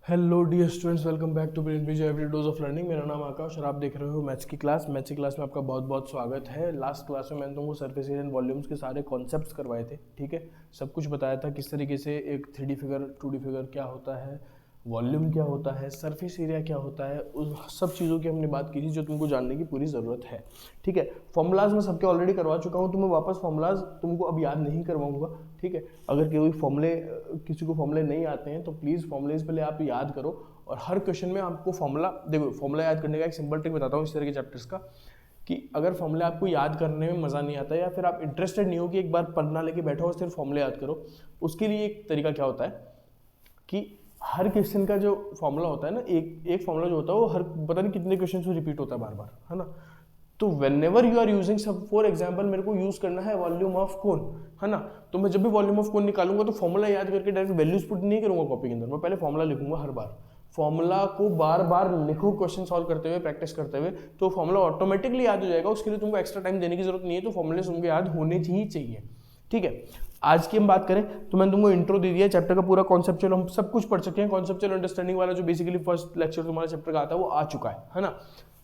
Hello dear students, welcome back to Brain Bridge every dose of learning. मेरा नाम आकाश और आप देख रहे हो मैथ्स की क्लास में आपका बहुत बहुत स्वागत है। लास्ट क्लास में मैंने तुमको सरफेस एरिया एंड वॉल्यूम्स के सारे कॉन्सेप्ट्स करवाए थे, ठीक है। सब कुछ बताया था किस तरीके से एक 3D फिगर 2D फिगर क्या होता है, वॉल्यूम क्या होता है, सरफेस एरिया क्या होता है, उस सब चीज़ों की हमने बात की थी जो तुमको जानने की पूरी ज़रूरत है, ठीक है। फॉर्मूलाज मैं सबके ऑलरेडी करवा चुका हूँ, तो मैं वापस फॉर्मूलाज तुमको अब याद नहीं करवाऊंगा, ठीक है। अगर कोई फॉर्मूले किसी को फॉर्मूले नहीं आते हैं तो प्लीज़ फॉर्मूलेज पहले आप याद करो, और हर क्वेश्चन में आपको फॉर्मूला देखो। फॉर्मूला याद करने का एक सिंपल ट्रिक बताता हूँ इस तरह के चैप्टर्स का, कि अगर फॉर्मूले आपको याद करने में मज़ा नहीं आता या फिर आप इंटरेस्टेड नहीं हो कि एक बार पन्ना लेके बैठो और सिर्फ फॉर्मूले याद करो, उसके लिए एक तरीका क्या होता है कि हर क्वेश्चन का जो फॉर्मूला होता है ना, एक फॉर्मूला जो होता है वो हर पता नहीं कितने क्वेश्चन से रिपीट होता है बार बार, है ना। तो whenever you are using, सब फॉर एग्जाम्पल मेरे को यूज करना है वॉल्यूम ऑफ कोन, है ना। तो मैं जब भी वॉल्यूम ऑफ कोन निकालूंगा तो फॉर्मूला याद करके डायरेक्ट वैल्यूज पुट नहीं करूंगा कॉपी के अंदर, मैं पहले फॉर्मूला लिखूंगा हर बार। फॉर्मूला को बार बार लिखो क्वेश्चन सॉल्व करते हुए, प्रैक्टिस करते हुए, तो फॉर्मूला ऑटोमेटिकली याद हो जाएगा। उसके लिए तुमको एक्स्ट्रा टाइम देने की जरूरत नहीं है, तो फॉर्मूले तुमको याद होने ही चाहिए, ठीक है। आज की हम बात करें तो मैंने तुमको इंट्रो दे दिया, चैप्टर का पूरा कॉन्सेप्चुअल हम सब कुछ पढ़ चुके हैं। कॉन्सेप्चुअल अंडरस्टैंडिंग वाला जो बेसिकली फर्स्ट लेक्चर तुम्हारा चैप्टर का आता है वो आ चुका है ना।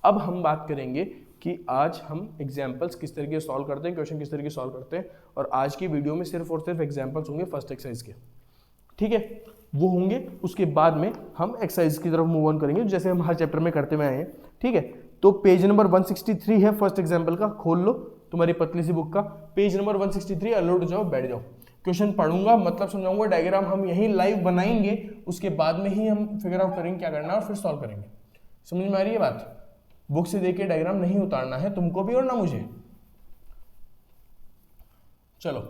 अब हम बात करेंगे कि आज हम एग्जाम्पल्स किस तरीके से सॉल्व करते हैं, क्वेश्चन किस तरीके से सॉल्व करते हैं, और आज की वीडियो में सिर्फ और सिर्फ एग्जाम्पल्स होंगे फर्स्ट एक्सरसाइज के, ठीक है। वो होंगे, उसके बाद में हम एक्सरसाइज की तरफ मूव ऑन करेंगे जैसे हम हर चैप्टर में करते हुए आए हैं, ठीक है। तो पेज नंबर 163 है फर्स्ट एग्जाम्पल का, खोल लो तुम्हारी पतली सी बुक का, पेज नंबर 163। अलर्ट हो जाओ, बैठ जाओ। क्वेश्चन पढ़ूंगा, मतलब समझाऊंगा, डायग्राम हम यहीं लाइव बनाएंगे, उसके बाद में ही हम फिगर आउट करेंगे क्या करना है और फिर सॉल्व करेंगे। समझ में आ रही है बात? बुक से देख के डायग्राम नहीं उतारना है तुमको भी और ना मुझे। चलो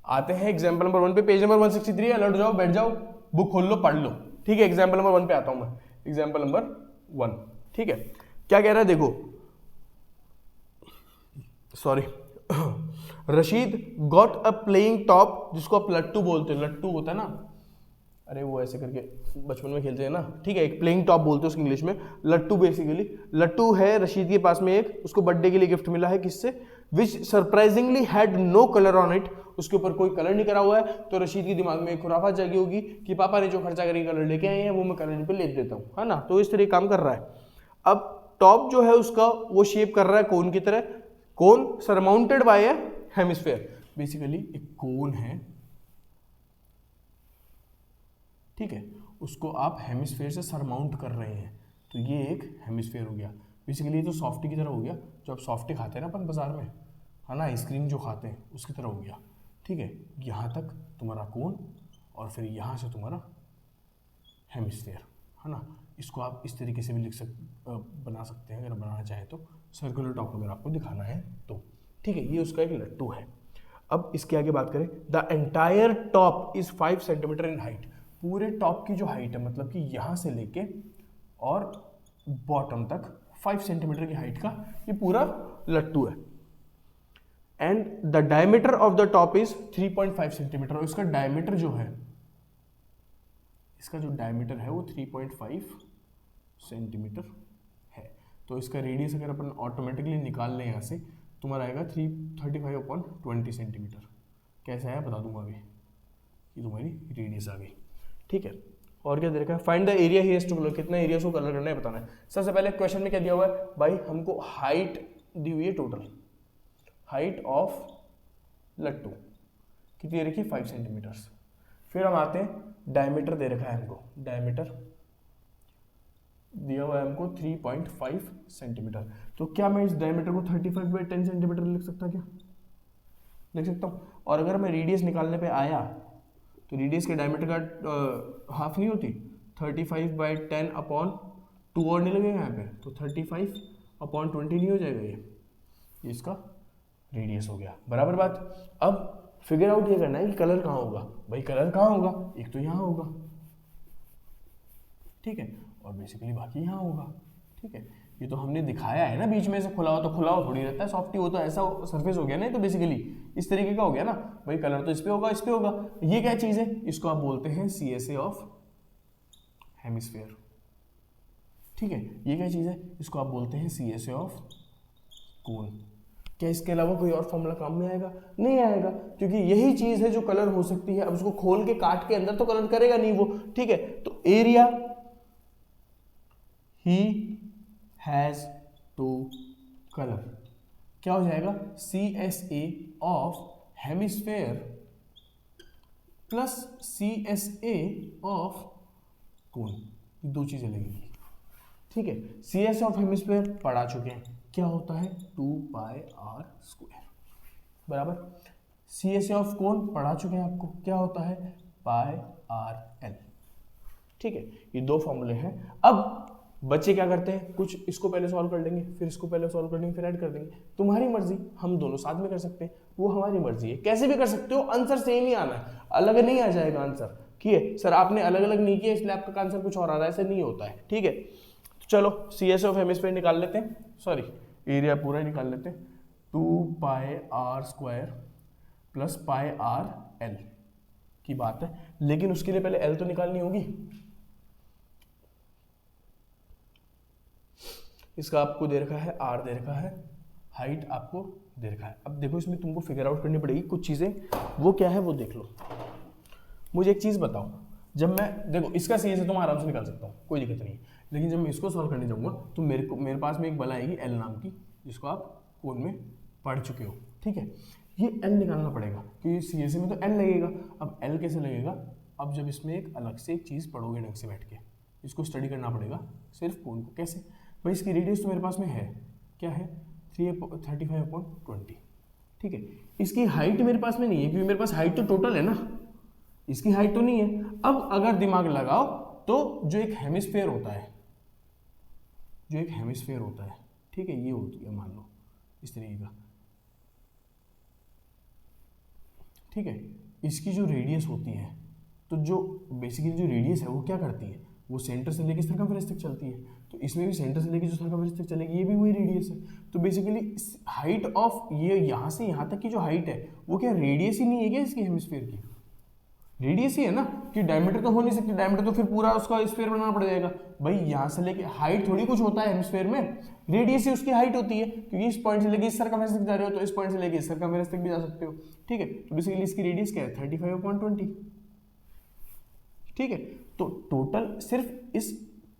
आते हैं एग्जाम्पल नंबर 1 पे, पेज नंबर 163। अलर्ट जाओ, बैठ जाओ, बुक खोल लो, पढ़ लो, ठीक है। एग्जाम्पल नंबर 1 पे आता हूं मैं, एग्जाम्पल नंबर 1, ठीक है। क्या कह रहा है देखो, sorry Rashid got a playing top, जिसको आप लट्टू बोलते हो, लट्टू होता है ना, अरे वो ऐसे करके बचपन में खेलते हैं ना, ठीक है। एक प्लेइंग टॉप बोलते हैं उसको इंग्लिश में, लट्टू बेसिकली। लट्टू है रशीद के पास में एक, उसको बर्थडे के लिए गिफ्ट मिला है, किससे? Which surprisingly had no colour on it, उसके ऊपर कोई कलर नहीं करा हुआ है। तो रशीद के दिमाग में एक खुराफात जागी होगी कि पापा ने जो खर्चा करके कलर लेके आए हैं वो मैं कलर पे ले देता हूँ, है ना। तो इस तरह काम कर रहा है। अब टॉप जो है उसका वो शेप कर रहा है कोन की तरह, cone surmounted by a hemisphere. Basically एक कोन है, ठीक है, उसको आप हेमिस्फीयर से सरमाउंट कर रहे हैं, तो ये एक हेमिस्फीयर हो गया। बेसिकली ये तो सॉफ्टी की तरह हो गया, जो आप सॉफ्टी खाते हैं ना अपन बाजार में, है ना, आइसक्रीम जो खाते हैं उसकी तरह हो गया, ठीक है। यहाँ तक तुम्हारा कोन और फिर यहाँ से तुम्हारा हेमिस्फीयर, है ना। इसको आप इस तरीके से भी बना सकते हैं अगर बनाना चाहें तो, सर्कुलर टॉप अगर आपको दिखाना है तो, ठीक है। ये उसका एक लट्टू है। अब इसके आगे बात करें, the entire top is 5 centimetre in height, पूरे टॉप की जो हाइट है, मतलब कि यहाँ से लेके और बॉटम तक 5 सेंटीमीटर की हाइट का ये पूरा लट्टू है। And the diameter of the top is 3.5 centimetre, और इसका डायमीटर जो है, इसका जो डायमीटर है वो 3.5 सेंटीमीटर है। तो इसका रेडियस अगर अपन ऑटोमेटिकली निकाल लें यहाँ से, तुम्हारा आएगा 335/20 सेंटीमीटर। कैसे आया बता दूंगा अभी, ये तुम्हारी रेडियस आ गई, ठीक है। और क्या दे रखा है? Find the area he has to colour, कितना एरिया को कलर करना है बताना है। सबसे पहले क्वेश्चन में क्या दिया हुआ है भाई, हमको हाइट दी हुई है, टोटल हाइट ऑफ लट्टू कितनी दे रखी है? 5 सेंटीमीटर। फिर हम आते हैं, डायमीटर दे रखा है हमको, डायमीटर दिया हुआ है हमको 3.5 सेंटीमीटर। तो क्या मैं इस डायमीटर को 35/10 सेंटीमीटर लिख सकता, क्या लिख सकता हूँ? और अगर मैं रेडियस निकालने पे आया तो रेडियस के डायमीटर का हाफ नहीं होती, 35/10/2 और नहीं लगेगा यहाँ पे, तो 35/20 नहीं हो जाएगा ये इसका रेडियस हो गया, बराबर बात। अब फिगर आउट ये करना है कि कलर कहाँ होगा। भाई कलर कहाँ होगा? एक तो यहाँ होगा, ठीक है, और बेसिकली बाकी यहाँ होगा, ठीक है। ये तो हमने दिखाया है ना, बीच में से खुला हो, तो खुला हो थोड़ी रहता है, सॉफ्टी हो तो ऐसा सरफेस हो गया ना, तो बेसिकली इस तरीके का हो गया ना। भाई कलर तो इस पे होगा, इस पे होगा। ये क्या चीज़ है? इसको आप बोलते हैं CSA ऑफ हेमिस्फीयर, ठीक है। ये क्या चीज़ है? इसको आप बोलते हैं CSA ऑफ कोन, क्या इसके अलावा कोई और फॉर्मूला काम में आएगा? नहीं आएगा, क्योंकि यही चीज है जो कलर हो सकती है। अब उसको खोल के काट के अंदर तो कलर करेगा नहीं वो, ठीक है। तो area he has to colour क्या हो जाएगा? CSA of hemisphere plus CSA of cone, दो चीजें लगेंगी, ठीक है। CSA ऑफ हेमिस्फेयर पढ़ा चुके हैं, क्या होता है? 2πr², बराबर। CSA ऑफ कोन पढ़ा चुके हैं आपको, क्या होता है? πrl, ठीक है। ये दो फॉर्मूले हैं। अब बच्चे क्या करते हैं, कुछ इसको पहले सॉल्व कर लेंगे, फिर इसको पहले सॉल्व कर लेंगे, फिर ऐड कर देंगे। तुम्हारी मर्जी, हम दोनों साथ में कर सकते हैं, वो हमारी मर्जी है। कैसे भी कर सकते हो, आंसर सेम ही आना है, अलग नहीं आ जाएगा आंसर। ठीक है सर, आपने अलग अलग नहीं किया इसलिए आपका आंसर कुछ और आ रहा है, ऐसे नहीं होता है, ठीक है। तो चलो CSA ऑफ हेमिस्फीयर निकाल लेते हैं, सॉरी एरिया पूरा ही निकाल लेते हैं। 2πr² प्लस πrl की बात है, लेकिन उसके लिए पहले l तो निकालनी होगी। इसका आपको दे रखा है r, दे रखा है हाइट, आपको दे रखा है। अब देखो इसमें तुमको फिगर आउट करनी पड़ेगी कुछ चीजें, वो क्या है वो देख लो। मुझे एक चीज बताओ, जब मैं देखो इसका CSA तो मैं आराम से निकाल सकता हूँ, कोई दिक्कत नहीं है, लेकिन जब मैं इसको सॉल्व करने जाऊंगा तो मेरे पास में एक बल आएगी l नाम की, जिसको आप कोन में पढ़ चुके हो, ठीक है। ये l निकालना पड़ेगा क्योंकि CSA में तो l लगेगा। अब l कैसे लगेगा? अब जब इसमें एक अलग से एक चीज पढ़ोगे ढंग से बैठ के, इसको स्टडी करना पड़ेगा सिर्फ कोन को। कैसे भाई? इसकी रेडियस तो मेरे पास में है, क्या है? 35/20, ठीक है। इसकी हाइट मेरे पास में नहीं है, क्योंकि मेरे पास हाइट तो टोटल है ना, इसकी हाइट तो नहीं है। अब अगर दिमाग लगाओ तो जो एक हेमिस्फीयर होता है, ठीक है, ये होती है मान लो इस तरीके का, ठीक है। इसकी जो रेडियस होती है, तो जो बेसिकली जो रेडियस है वो क्या करती है? वो सेंटर से लेकर सर्कमफेरेंस तक चलती है। तो इसमें भी सेंटर से लेकर जो सर्कमफेरेंस तक चलेगी, ये भी वही रेडियस है। तो बेसिकली हाइट ऑफ ये यहाँ से यहाँ तक की जो हाइट है वो क्या रेडियस ही नहीं है क्या इसकी हेमिस्फीयर की? रेडियस ही है ना, कि डायमीटर तो हो नहीं सकती, डायमीटर तो फिर पूरा उसका स्फीयर बनाना पड़ जाएगा। भाई यहाँ से लेके हाइट थोड़ी कुछ होता है हेमिस्फीयर में, रेडियस ही उसकी हाइट होती है, क्योंकि इस पॉइंट से लेके इस सर्कमफेरेंस तक जा रहे हो तो इस पॉइंट से लेके इस सर्कमफेरेंस तक भी जा सकते हो, ठीक है। तो बेसिकली इसकी रेडियस क्या है? 35/20, ठीक है। तो टोटल सिर्फ इस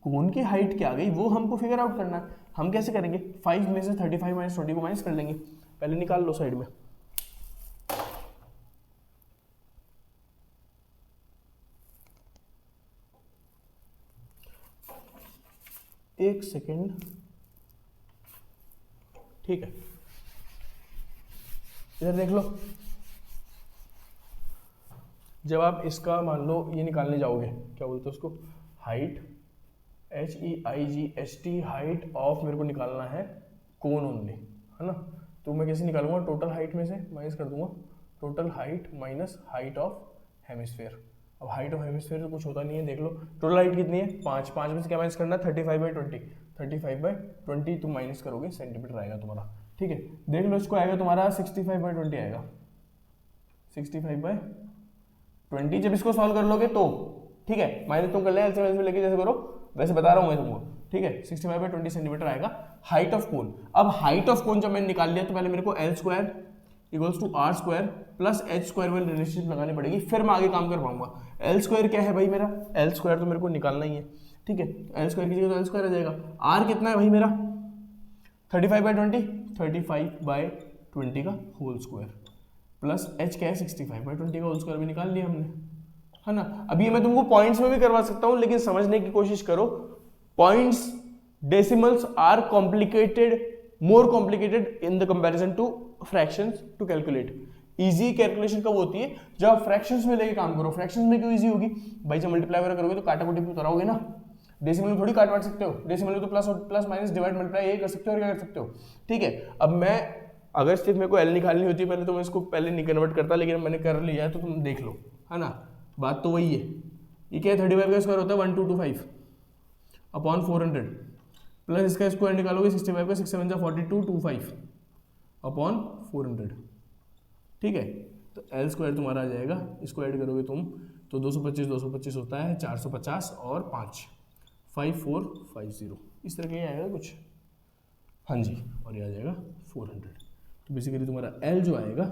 कोन की हाइट क्या आ गई वो हमको फिगर आउट करना है। हम कैसे करेंगे? 5 में से 35 - 20 को माइनस कर लेंगे। पहले निकाल लो साइड में, एक सेकेंड, ठीक है। इधर देख लो, जब आप इसका मान लो ये निकालने जाओगे, क्या बोलते हैं उसको? हाइट, HEIGHT, हाइट ऑफ मेरे को निकालना है कोन ओनली, है ना। तो मैं कैसे निकालूंगा? टोटल हाइट में से माइनस कर दूंगा, total height minus height of hemisphere. अब हाइट ऑफ हेमिस्फीयर तो कुछ होता नहीं है, देख लो टोटल हाइट कितनी है? 5 में से क्या माइनस करना है? 35/20, 35/20 तुम माइनस करोगे, सेंटीमीटर आएगा तुम्हारा, ठीक है। देख लो इसको आएगा तुम्हारा 65/20 आएगा, 65/20 जब इसको सॉल्व कर लोगे तो, ठीक है। माइनस तुम कर ले, एलसीएम में लेके जैसे करो वैसे बता रहा हूं मैं तुमको, ठीक है। 65/20 सेंटीमीटर आएगा हाइट ऑफ कोन। अब हाइट ऑफ कोन जब मैंने निकाल लिया तो पहले मेरे को L² = R² प्लस H² वाली रिलेशनशिप लगानी पड़ेगी, फिर मैं आगे काम कर पाऊंगा। L² क्या है भाई मेरा? L² तो मेरे को निकालना ही है, ठीक है। L² की जगह तो L² आ जाएगा। R कितना है भाई मेरा? 35/20, 35/20 का होल स्क्वायर प्लस H क्या है? 65/20 का होल स्क्वायर भी निकाल लिया हमने, है ना। अभी मैं तुमको पॉइंट्स में भी करवा सकता हूं, लेकिन समझने की कोशिश करो। Points, decimals are complicated, more complicated in the comparison to fractions to calculate. Easy calculation कब होती है? जब आप फ्रैक्शंस में लेके काम करो। फ्रैक्शंस में क्यों इजी होगी भाई? जब मल्टीप्लाई वगैरह करोगे तो काटाकुटी भी उतराओगे ना। डेसिमल में थोड़ी काट सकते हो, डेसिमल में तो प्लस माइनस डिवाइड मल्टीप्लाई ये कर सकते हो और क्या कर सकते हो, ठीक है। अब मैं अगर सिर्फ मेरे को L निकालनी होती है पहले तो मैं इसको पहले नहीं कन्वर्ट करता, लेकिन मैंने कर लिया है तो तुम देख लो, है ना। बात तो वही है। ये क्या है? 35 का स्क्वायर होता है 1225 अपॉन 400 प्लस इसका स्क्वायर निकालोगे 65 का, 6 7 जा 42 25 अपॉन 400, ठीक है। तो L² तुम्हारा आ जाएगा, इसको ऐड करोगे तुम तो 225 होता है, 450 और 5 5450, इस तरह का ये आएगा कुछ, हाँ जी। और ये आ जाएगा 400। तो बेसिकली तुम्हारा एल जो आएगा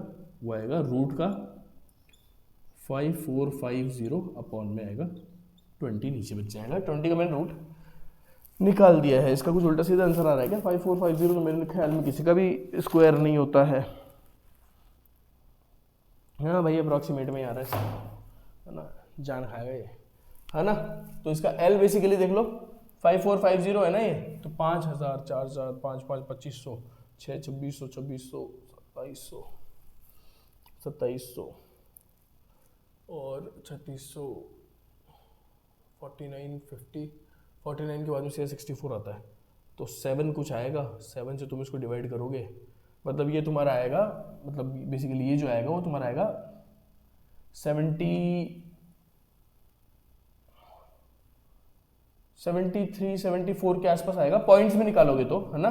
वो आएगा रूट का 5450 अपॉन में आएगा 20, नीचे बच जाएगा 20 का मैंने रूट निकाल दिया है। इसका कुछ उल्टा सीधा आंसर आ रहा है क्या? 5450 तो मेरे ख्याल में किसी का भी स्क्वायर नहीं होता है। हाँ भाई अप्रॉक्सीमेट में ही आ रहा है ना, जान खाएगा ये, है ना। तो इसका एल बेसिकली देख लो 5450 है ना ये, तो 5000 4000 5 5 2500 6 2600 2600 2700 2700 और 3600 49 50 49 के बाद में 64 आता है, तो 7 कुछ आएगा। 7 से तुम इसको डिवाइड करोगे, मतलब ये तुम्हारा आएगा, मतलब बेसिकली ये जो आएगा वो तुम्हारा आएगा 73 74 के आसपास आएगा, पॉइंट्स में निकालोगे तो, है ना।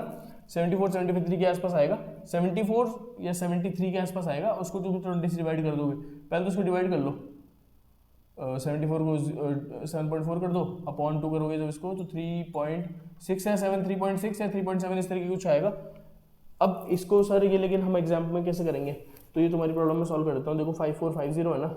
74 73 के आसपास आएगा, 74 या 73 के आसपास आएगा। उसको तुम 20 से डिवाइड कर दोगे, पहले तो उसको डिवाइड कर लो, 74 को 7.4 कर दो, अपॉन 2 करोगे जब इसको तो 3.6 है, 7 3.6 है, 3.7 इस तरीके कुछ आएगा। अब इसको सर ये लेकिन हम एग्जाम्पल में कैसे करेंगे, तो ये तुम्हारी प्रॉब्लम में सॉल्व कर देता हूँ। देखो 5450 है ना,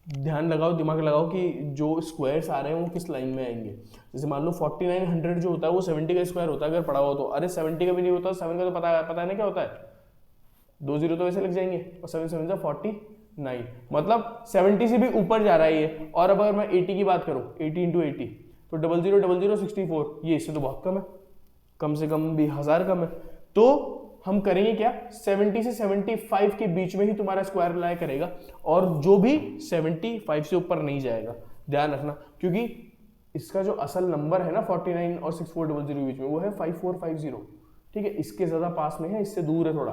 ध्यान लगाओ, दिमाग लगाओ कि जो स्क्वायर्स आ रहे हैं वो किस लाइन में आएंगे। जैसे मान लो 4900 जो होता है वो 70 का स्क्वायर होता है अगर पढ़ा हो तो, अरे 70 का भी नहीं होता, 7 का तो पता है ना क्या होता है, 2 0 तो वैसे लग जाएंगे, और 7 7 जा 49, मतलब 70 से भी ऊपर जा रहा है ये। और अब अगर मैं 80 की बात करूँ, 80 इंटू 80 तो 00 00 64, ये इससे तो बहुत कम से कम भी 1000 कम है। तो हम करेंगे क्या, 70 से 75 के बीच में ही तुम्हारा स्क्वायर लाई करेगा, और जो भी 75 से ऊपर नहीं जाएगा, ध्यान रखना, क्योंकि इसका जो असल नंबर है ना 49 और 6400 के बीच में वो है 5450, ठीक है, इसके ज्यादा पास में है, इससे दूर है थोड़ा,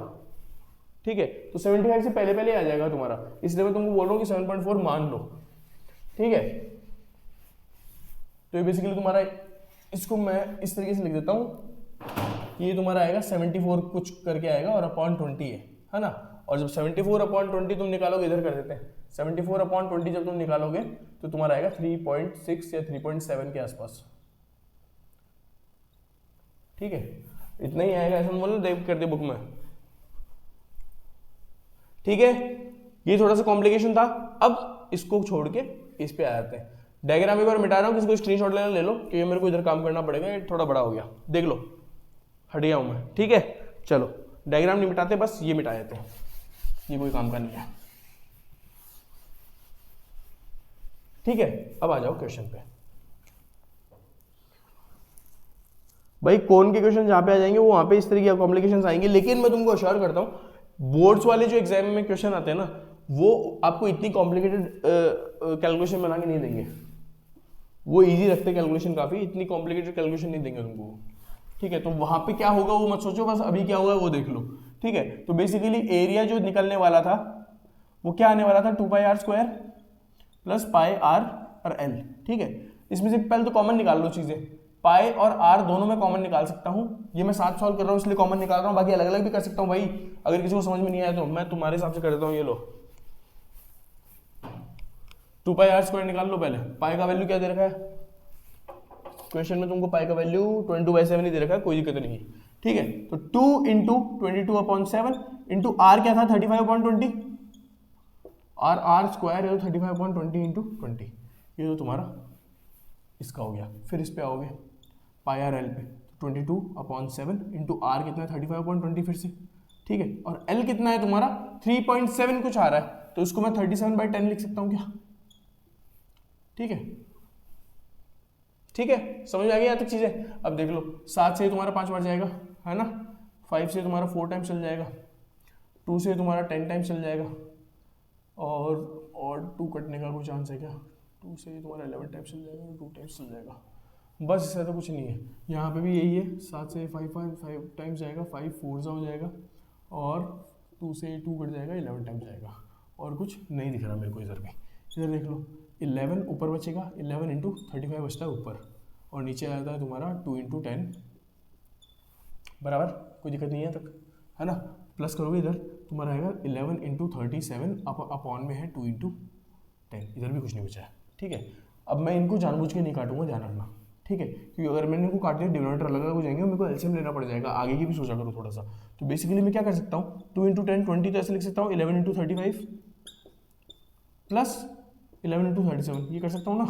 ठीक है। तो 75 से पहले आ जाएगा तुम्हारा, इसलिए मैं तुमको बोल रहा हूँ कि 7.4 मान लो, ठीक है। तो ये बेसिकली तुम्हारा, इसको मैं इस तरीके से लिख देता हूँ, ये तुम्हारा आएगा 74 कुछ करके आएगा और अपॉन 20 है ना। और जब 74 अपॉन 20 तुम निकालोगे, इधर कर देते हैं, 74 अपॉन 20 जब तुम निकालोगे तो तुम्हारा आएगा 3.6 या 3.7 के आसपास, ठीक है। इतना ही आएगा, ऐसा बोलो, देख कर दे बुक में, ठीक है। ये थोड़ा सा कॉम्प्लिकेशन था। अब इसको छोड़ के इस पे आ जाते हैं। डायग्राम एक बार मिटा रहा हूँ, किसी को स्क्रीनशॉट लेना ले लो, क्योंकि मेरे को इधर काम करना पड़ेगा, ये थोड़ा बड़ा हो गया, देख लो, हट गया हूं मैं, ठीक है। चलो डायग्राम नहीं मिटाते, बस ये मिटा देते हैं, ये कोई काम का नहीं है, ठीक है। अब आ जाओ क्वेश्चन पे। भाई कौन के क्वेश्चन जहां पे आ जाएंगे वो वहां पे इस तरीके के कॉम्प्लिकेशंस आएंगे, लेकिन मैं तुमको अश्योर करता हूं बोर्ड्स वाले जो एग्जाम में क्वेश्चन आते हैं ना, वो आपको इतनी कॉम्प्लिकेटेड कैलकुलेशन बना के नहीं देंगे, वो इजी रखते हैं कैलकुलेशन काफी, इतनी कॉम्प्लिकेटेड कैलकुलेशन नहीं देंगे तुमको, ठीक है। तो वहां पे क्या होगा वो मत सोचो, बस अभी क्या होगा वो देख लो, ठीक है। तो बेसिकली एरिया जो निकलने वाला था वो क्या आने वाला था, 2πr² प्लस πr और l, ठीक है। इसमें से पहले तो कॉमन निकाल लो चीजें, पाई और r दोनों में कॉमन निकाल सकता हूं, ये मैं साथ सॉल्व कर रहा हूं इसलिए कॉमन निकाल रहा हूं, बाकी अलग अलग भी कर सकता हूं भाई, अगर किसी को समझ में नहीं आया तो मैं तुम्हारे हिसाब से कर देता हूं। ये लो 2πr² निकाल लो पहले, पाई का वैल्यू क्या दे रखा है क्वेश्चन में, तुमको पाई का वैल्यू 22/7 ही दे रखा है, कोई दिक्कत नहीं, ठीक है। तो 2 इंटू 22/7 इंटू आर क्या था 35/20, और आर स्क्वायर है 35/20 इंटू 20, ये तो तुम्हारा इसका हो गया। फिर इस पे आओगे पाई आर एल पे, 22/7 इंटू आर कितना है 35/20 फिर से, ठीक है। और एल कितना है तुम्हारा 3.7 कुछ आ रहा है, तो इसको मैं 37/10 लिख सकता हूँ क्या, ठीक है, ठीक है। समझ आ गई यहाँ तक चीजें। अब देख लो 7 से तुम्हारा 5 बार जाएगा, है ना, 5 से तुम्हारा 4 टाइम्स चल जाएगा, 2 से तुम्हारा 10 टाइम्स चल जाएगा, और 2 कटने का कोई चांस है क्या, 2 से तुम्हारा 11 टाइम्स चल जाएगा, 2 टाइम्स चल जाएगा, बस इससे तो कुछ नहीं है। यहाँ पे भी यही है, 7 से 5 टाइम्स जाएगा, 5 4 हो जाएगा, और 2 से 2 कट जाएगा, 11 टाइम्स जाएगा, और कुछ नहीं दिख रहा मेरे को इधर भी। इधर देख लो 11 ऊपर बचेगा, 11 इंटू 35 बचता है ऊपर, और नीचे आ जाता है तुम्हारा 2 इंटू 10 बराबर, कोई दिक्कत नहीं है तक, है ना। प्लस करोगे इधर तुम्हारा आएगा 11 इंटू 37 अपॉन में है 2 इंटू 10, इधर भी कुछ नहीं बचा है, ठीक है। अब मैं इनको जानबूझ के नहीं काटूंगा, ध्यान रखना, ठीक है, क्योंकि अगर मैंने इनको काट दिया डिनोमिनेटर अलग अलग हो जाएंगे, मेरे को एलसीएम लेना पड़ जाएगा, आगे की भी सोचा करो थोड़ा सा। तो बेसिकली मैं क्या कर सकता हूँ, 2 × 10 20, तो ऐसे लिख सकता हूँ 11 × 35 प्लस 11 × 37, ये कर सकता हूँ ना,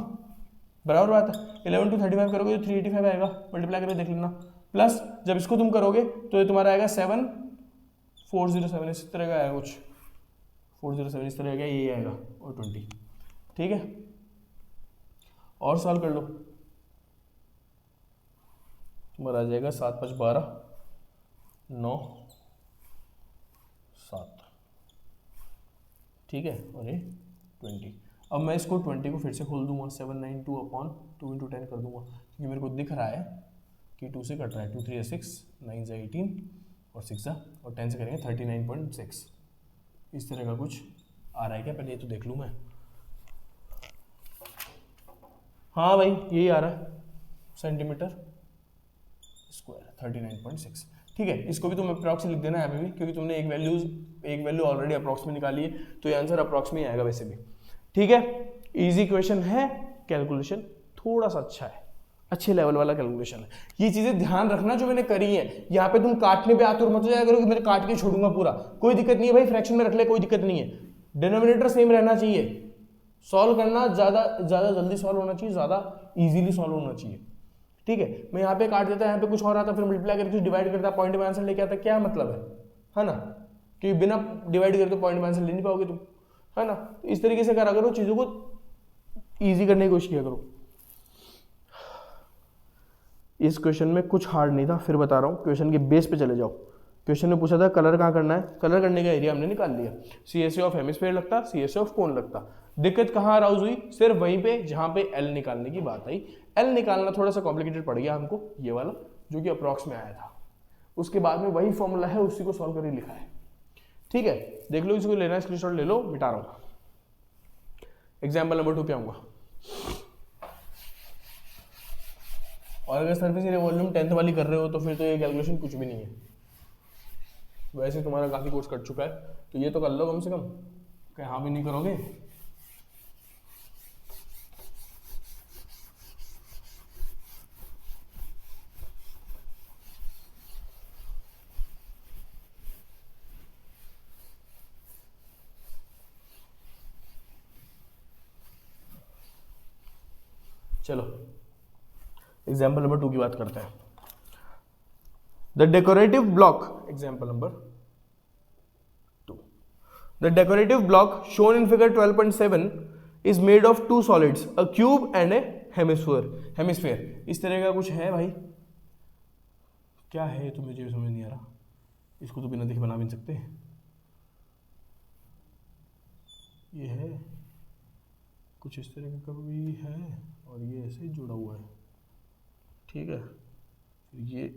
बराबर बात है। 11 × 35 करोगे तो 385 आएगा, मल्टीप्लाई करके देख लेना, प्लस जब इसको तुम करोगे तो ये तुम्हारा आएगा 7407, इस तरह का आएगा कुछ 407 इस तरह का, ये आएगा और 20, ठीक है। और सॉल्व कर लो, तुम्हारा आ जाएगा 7 × 5 = 12, 9 7, ठीक है, और ये 20। अब मैं इसको 20 को फिर से खोल दूंगा, 792/2 × 10 कर दूंगा, क्योंकि मेरे को दिख रहा है कि 2 से कट रहा है, 2 3 6, 9 18 और 6 और 10 से करेंगे 39.6, इस तरह का कुछ आ रहा है क्या, पहले ये तो देख लूँ मैं। हाँ भाई यही आ रहा है, सेंटीमीटर स्क्वायर 39.6, ठीक है। इसको भी तुम अप्रॉक्स लिख देना यहाँ पे भी, क्योंकि तुमने एक वैल्यू ऑलरेडी अप्रॉक्स में निकाली है, तो ये आंसर अप्रॉक्स में ही आएगा वैसे भी, ठीक है। इजी क्वेश्चन है, कैलकुलेशन थोड़ा सा अच्छा है, अच्छे लेवल वाला कैलकुलेशन है। ये चीजें ध्यान रखना जो मैंने करी है, यहाँ पे तुम काटने पे आतुर मत हो जाया करो कि मैं काट के छोड़ूंगा पूरा, कोई दिक्कत नहीं है भाई, फ्रैक्शन में रख ले, कोई दिक्कत नहीं है, डिनोमिनेटर सेम रहना चाहिए, सॉल्व करना ज्यादा जल्दी सॉल्व होना चाहिए, ज्यादा इजीली सॉल्व होना चाहिए, ठीक है। मैं यहाँ पे काट देता, यहाँ पे कुछ और आता, फिर मल्टीप्लाई करके डिवाइड करता, पॉइंट में आंसर लेके आता, क्या मतलब है ना, क्योंकि बिना डिवाइड करके पॉइंट में आंसर ले नहीं पाओगे तुम, है ना। तो इस तरीके से करा करो, चीजों को इजी करने की कोशिश किया करो। इस क्वेश्चन में कुछ हार्ड नहीं था, फिर बता रहा हूँ, क्वेश्चन के बेस पे चले जाओ। क्वेश्चन में पूछा था कलर कहाँ करना है, कलर करने का एरिया हमने निकाल लिया, CSA ऑफ हेमिस्फीयर लगता, CSA ऑफ कोन लगता। दिक्कत कहाँ अराउज हुई, सिर्फ वहीं पे जहाँ पे L निकालने की बात आई। L निकालना थोड़ा सा कॉम्प्लिकेटेड पड़ गया हमको, ये वाला जो कि अप्रॉक्स में आया था, उसके बाद में वही फॉर्मूला है, उसी को सॉल्व करके लिखा है, ठीक है। देख लो, इसको लेना है स्क्रीनशॉट ले लो, मिटा रहा हूँ। एग्जाम्पल नंबर 2 पे आऊंगा। और अगर सरफेस एरिया वॉल्यूम 10th वाली कर रहे हो तो फिर तो ये कैलकुलेशन कुछ भी नहीं है, वैसे तुम्हारा काफी कोर्स कट चुका है, तो ये तो कर लो कम से कम, क्या हाँ भी नहीं करोगे। चलो एग्जाम्पल नंबर 2 की बात करते हैं। The decorative block, example number 2, the decorative block shown in figure 12.7 is made of 2 solids, a cube and A hemisphere. इस तरह का कुछ है भाई, क्या है तो मुझे समझ नहीं आ रहा, इसको तो बिना देखे बना भी नहीं सकते। ये है कुछ इस तरह का भी है, और ये ऐसे जुड़ा हुआ है, ठीक है। ये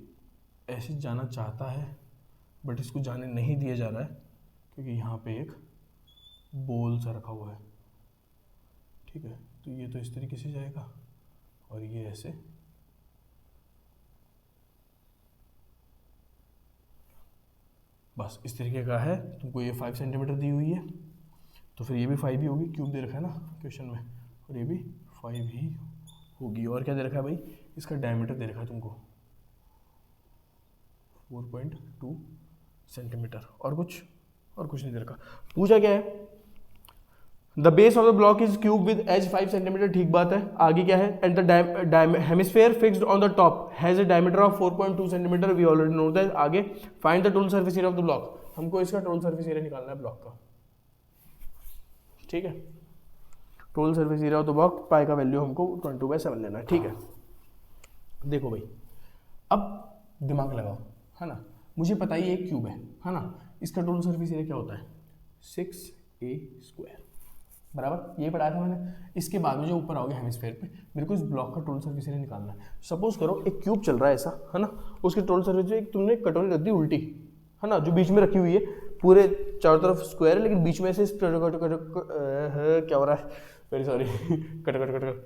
ऐसे जाना चाहता है बट इसको जाने नहीं दिया जा रहा है, क्योंकि यहाँ पे एक बोल सा रखा हुआ है, ठीक है। तो ये तो इस तरीके से जाएगा और ये ऐसे, बस इस तरीके का है। तुमको ये 5 सेंटीमीटर दी हुई है, तो फिर ये भी 5 ही होगी, क्यूब दे रखा है ना क्वेश्चन में, और ये भी 5 ही होगी। और क्या दे रखा है भाई, इसका डायमीटर दे रखा है तुमको 4.2 सेंटीमीटर, और कुछ नहीं दे रखा। पूछा क्या है, the base of the block is cube with edge 5 centimetre, ठीक बात है। आगे क्या है, and the hemisphere fixed on the top has a diameter of 4.2 centimetre, we already know that. आगे find the total surface area of the block, हमको इसका total surface area निकालना है ब्लॉक का, ठीक है। Total surface area of the block, pi का value हमको 22/7 लेना है, ठीक है। देखो भाई, अब दिमाग लगाओ, है ना। मुझे पता ही एक क्यूब है ना, इसका टोटल सरफेस एरिया क्या होता है 6a², बराबर, ये पढ़ाया था मैंने। इसके बाद में जो ऊपर आओगे हेमिस्फीयर पे, मेरे को इस ब्लॉक का टोटल सरफेस एरिया निकालना है। सपोज करो एक क्यूब चल रहा है ऐसा, है ना, उसके टोटल सरफेस एरिया तुमने कटोरी रख दी उल्टी, है ना, जो बीच में रखी हुई है, पूरे चारों तरफ स्क्वायर है लेकिन बीच में से क्या हो रहा है, वेरी सॉरी कट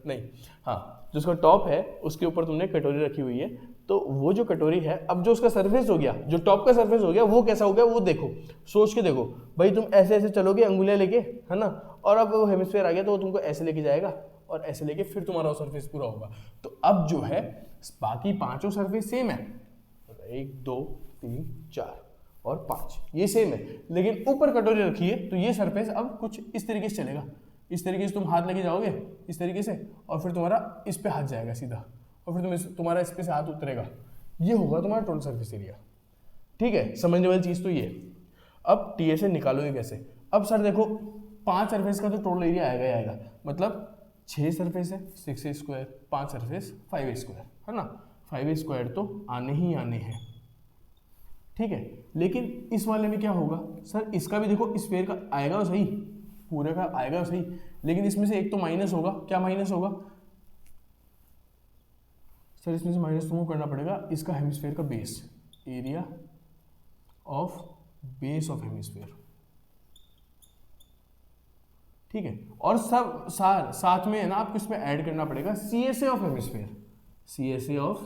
नहीं, हाँ, जो उसका टॉप है उसके ऊपर तुमने कटोरी रखी हुई है, तो वो जो कटोरी है, अब जो उसका सरफेस हो गया, जो टॉप का सरफेस हो गया, वो कैसा हो गया वो देखो, सोच के देखो भाई। तुम ऐसे ऐसे चलोगे अंगुलियां लेके, है ना, और अब वो हेमिस्फीयर आ गया तो वो तुमको ऐसे लेके जाएगा, और ऐसे लेके फिर तुम्हारा वो सरफेस पूरा होगा। तो अब जो है बाकी पांचों सरफेस सेम है, 1 2 3 4 और 5 ये सेम है, लेकिन ऊपर कटोरी रखी है तो ये सरफेस अब कुछ इस तरीके से चलेगा। इस तरीके से तुम हाथ लेके जाओगे इस तरीके से, और फिर तुम्हारा इस पे हाथ जाएगा सीधा, और फिर तुम्हारा इस पे से हाथ उतरेगा। ये होगा तुम्हारा टोटल सरफेस एरिया। ठीक है, समझने वाली चीज़ तो ये। अब टी ए से निकालोगे कैसे? अब सर देखो 5 सरफेस का तो टोटल एरिया आएगा ही आएगा, मतलब 6 सरफेस है 6 स्क्वायर, 5 सरफेस 5 स्क्वायर, है ना। 5 स्क्वायर तो आने ही आने हैं, ठीक है। लेकिन इस वाले में क्या होगा सर, इसका भी देखो स्क्वायर का आएगा सही, पूरे का आएगा सही, लेकिन इसमें से एक तो माइनस होगा। क्या माइनस होगा सर? इसमें से माइनस तुमको करना पड़ेगा इसका हेमिस्फीयर का base, area of base of hemisphere, ठीक है। और सब साथ में है ना आपको इसमें ऐड करना पड़ेगा CSA of hemisphere, CSA of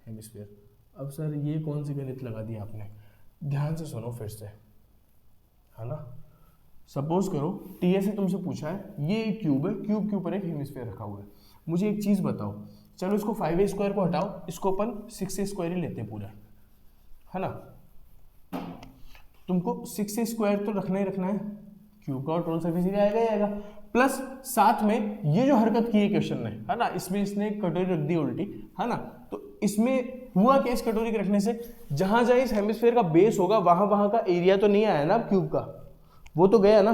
hemisphere. अब सर ये कौन सी गणित लगा दी आपने? ध्यान से सुनो फिर से, है ना। सपोज करो टीए से तुमसे पूछा है ये एक क्यूब है, क्यूब के ऊपर एक हेमिस्फीयर रखा हुआ है। मुझे एक चीज बताओ, चलो इसको 5A स्क्वायर को हटाओ, इसको अपन 6A स्क्वायर ही लेते हैं पूरा, है ना। तुमको 6A स्क्वायर तो रखना ही रखना है, क्यूब का टोटल सरफेस एरिया आएगा ही आएगा, प्लस साथ में ये जो हरकत की है क्वेश्चन ने, है ना, इसमें इसने कटोरी रख दी उल्टी, है ना। तो इसमें हुआ क्या इस कटोरी के रखने से, जहां जहां इस हेमिस्फीयर का बेस होगा वहां वहां का एरिया तो नहीं आया ना क्यूब का, वो तो गया ना,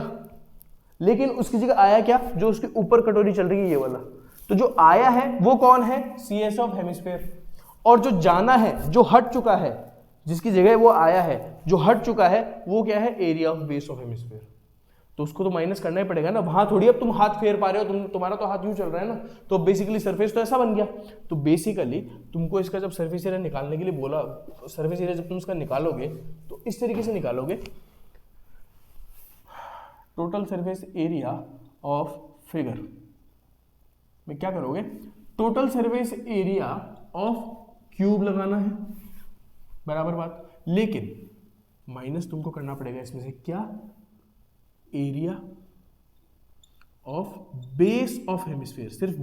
लेकिन उसकी जगह आया क्या, जो उसके ऊपर कटोरी चल रही है ये वाला। तो जो आया है वो कौन है? CS of hemisphere. और जो जाना है, जो हट चुका है, जिसकी जगह वो आया है, जो हट चुका है वो क्या है? Area of base of hemisphere. तो उसको तो माइनस करना ही पड़ेगा ना। वहां थोड़ी अब तुम हाथ फेर पा रहे हो, तुम्हारा तो हाथ यूं चल रहा है ना, तो बेसिकली सरफेस तो ऐसा बन गया। तो बेसिकली तुमको इसका जब सरफेस एरिया निकालने के लिए बोला, सरफेस एरिया जब तुम इसका निकालोगे तो इस तरीके से निकालोगे, total surface area of figure में क्या करोगे? Total surface area of cube लगाना है, बराबर बात, लेकिन माइनस तुमको करना पड़ेगा इसमें से क्या? Area of base of hemisphere, सिर्फ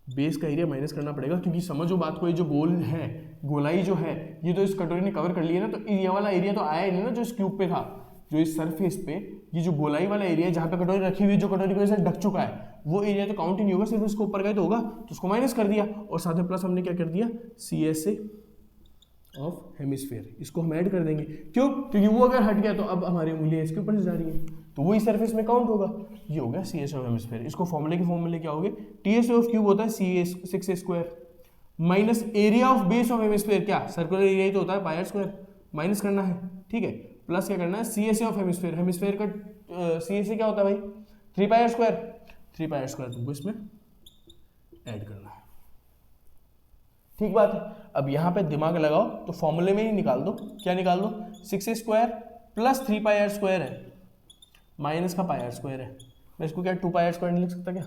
बेस का एरिया माइनस करना पड़ेगा, क्योंकि समझो बात को, ये जो गोल है, गोलाई जो है, ये तो इस कटोरी ने कवर कर लिया ना, तो ये वाला एरिया तो आया ही नहीं ना जो इस क्यूब पे था। जो इस सरफेस पे ये जो गोलाई वाला एरिया जहां पे कटोरी रखी हुई, जो कटोरी की वजह से ढक चुका है, वो एरिया तो काउंट ही नहीं होगा, सिर्फ इसको ऊपर का ही तो होगा, तो उसको माइनस कर दिया। और साथ में प्लस हमने क्या कर दिया? CSA ऑफ हेमिस्फीयर, इसको हम ऐड कर देंगे। क्यों? क्योंकि वो अगर हट गया तो अब हमारी उंगलियां इसके ऊपर से जा रही है, तो वही सरफेस में काउंट होगा। ये हो गया CSA ऑफ हेमिस्फीयर। इसको फॉर्मूले के फॉर्म में लेके आओगे, TSA ऑफ क्यूब होता है 6A square minus area of base of hemisphere, क्या सर्कुलर एरिया ही तो होता है, पाई स्क्वायर, माइनस करना है, ठीक है। प्लस क्या करना है? CSA ऑफ हेमिस्फीयर, हेमिस्फीयर का CSA क्या होता है भाई? 3 पाई स्क्वायर, 3 पाई स्क्वायर तुमको इसमें ऐड करना है, ठीक बात है। अब यहाँ पे दिमाग लगाओ तो फॉर्मूले में ही निकाल दो, क्या निकाल दो? 6A square plus 3 pi r square है, माइनस का पाई आर स्क्वायर है। मैं इसको क्या 2 पाई आर स्क्वायर नहीं लिख सकता क्या?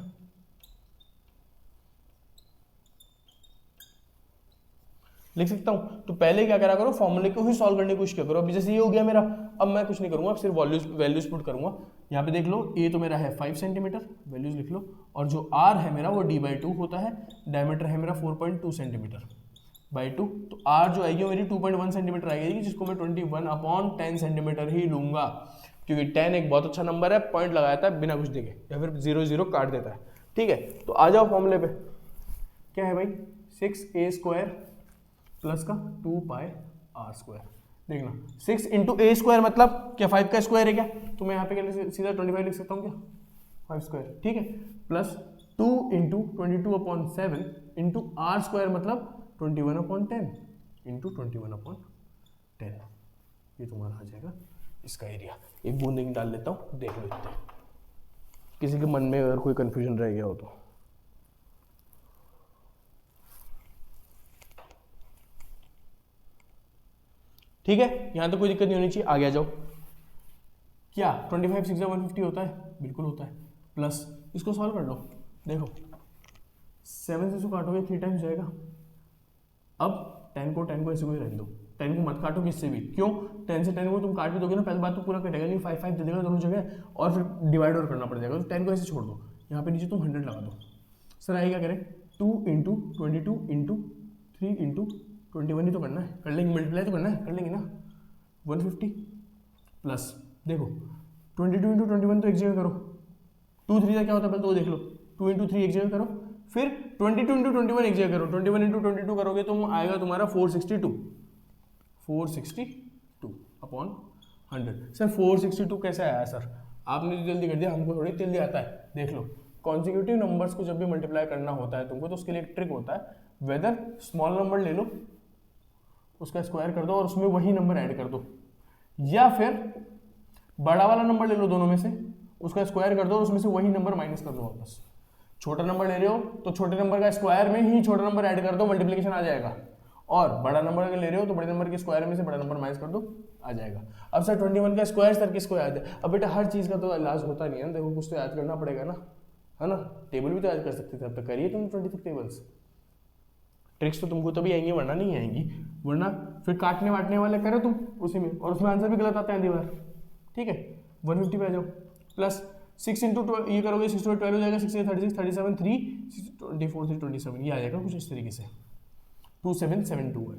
लिख सकता हूं। तो पहले क्या करा करो, फॉर्मूले को ही सॉल्व करने की कोशिश करो। अभी जैसे ये हो गया मेरा, अब मैं कुछ नहीं करूंगा, अब सिर्फ वैल्यूज पुट करूंगा। यहाँ पे देख लो, ए तो मेरा है 5 सेंटीमीटर, वैल्यूज लिख लो, और जो आर है मेरा वो d/2 होता है, डायमीटर है मेरा 4.2 सेंटीमीटर बाई 2, तो आर जो आएगी मेरी 2.1 सेंटीमीटर आएगी, जिसको मैं 21/10 सेंटीमीटर ही लूंगा, क्योंकि 10 एक बहुत अच्छा नंबर है, पॉइंट लगाया था बिना कुछ देखे, या फिर 0 0 काट देता है, ठीक है। तो आ जाओ फॉर्मूले पे, क्या है भाई? 6A स्क्वायर प्लस का 2 पाई आर स्क्वायर। देखना 6 इंटू ए स्क्वायर मतलब क्या 5 का स्क्वायर है क्या? तो मैं यहाँ पे क्या सीधा 25 लिख सकता हूँ क्या? 5 स्क्वायर, ठीक है, plus 2 into 22/7 into r square मतलब 21/10 इंटू 21/10, ये तुम्हारा आ जाएगा इसका एरिया। एक बूंद डाल लेता हूँ, देख लो इतना, किसी के मन में अगर कोई कंफ्यूजन रह गया हो तो। ठीक है, यहां तो कोई दिक्कत नहीं होनी चाहिए, आगे आ जाओ। क्या 25 6 150 होता है? बिल्कुल होता है। प्लस इसको सॉल्व कर लो, देखो 7 से इसको काटोगे 3 टाइम्स जाएगा। अब 10 को ऐसे को ही रहने दो, 10 को मत काटो किससे भी, क्यों? 10 से 10 को तुम काट भी दोगे ना, पहली बात तो पूरा कटेगा नहीं, 5 5 दे देगा दोनों जगह, और फिर डिवाइड और करना पड़ जाएगा, तो 10 को ऐसे छोड़ दो। यहाँ पे नीचे तुम 100 लगा दो। सर आगे क्या करें, 2 इंटू 22 इंटू 3 इंटू 21 ही तो करना है, कर लेंगे, मल्टीप्लाई तो करना है, कर लेंगे ना। 150 प्लस देखो 22 इंटू 21 तो एक जगह करो, 2 3 का क्या होता है पहले तो देख लो, 2 इंटू 3 एक जगह करो, फिर 22 इंटू 21 एक जगह करो, 21 इंटू 22 करोगे तो आएगा तुम्हारा 462 अपॉन 100। सर 462 कैसे आया सर, आपने तो जल्दी कर दिया, हमको थोड़ी जल्दी आता है। देख लो कॉन्जिक्यूटिव नंबर्स को जब भी मल्टीप्लाई करना होता है तुमको तो उसके लिए एक ट्रिक होता है, वेदर स्मॉल नंबर ले लो उसका स्क्वायर कर दो और उसमें वही नंबर ऐड कर दो, या फिर बड़ा वाला नंबर ले लो दोनों में से, उसका स्क्वायर कर दो और उसमें से वही नंबर माइनस कर दो वापस। छोटा नंबर ले रहे हो तो छोटे नंबर का स्क्वायर में ही छोटा नंबर ऐड कर दो, मल्टीप्लिकेशन आ जाएगा, और बड़ा नंबर अगर ले रहे हो तो बड़े नंबर के स्क्वायर में से बड़ा नंबर माइनस कर दो, आ जाएगा। अब सर 21 का स्क्वायर सर किसको याद है, अब बेटा हर चीज़ का तो इलाज होता नहीं है ना, देखो कुछ तो याद करना पड़ेगा ना, है ना। टेबल भी तो याद कर सकते थे, अब तक करिए तुम 26 टेबल्स। ट्रिक्स तो तुमको तभी आएंगी वरना नहीं आएंगी, वरना फिर काटने वाटने वाले करो तुम उसी में, और उसमें आंसर भी गलत आता है दीवार। ठीक है 150 पे आ जाओ, प्लस 6 इंटू ये करोगे 6 to 12 हो जाएगा, 6 36 37 3 24 3 27 ये आ जाएगा कुछ इस तरीके से, 2772 है।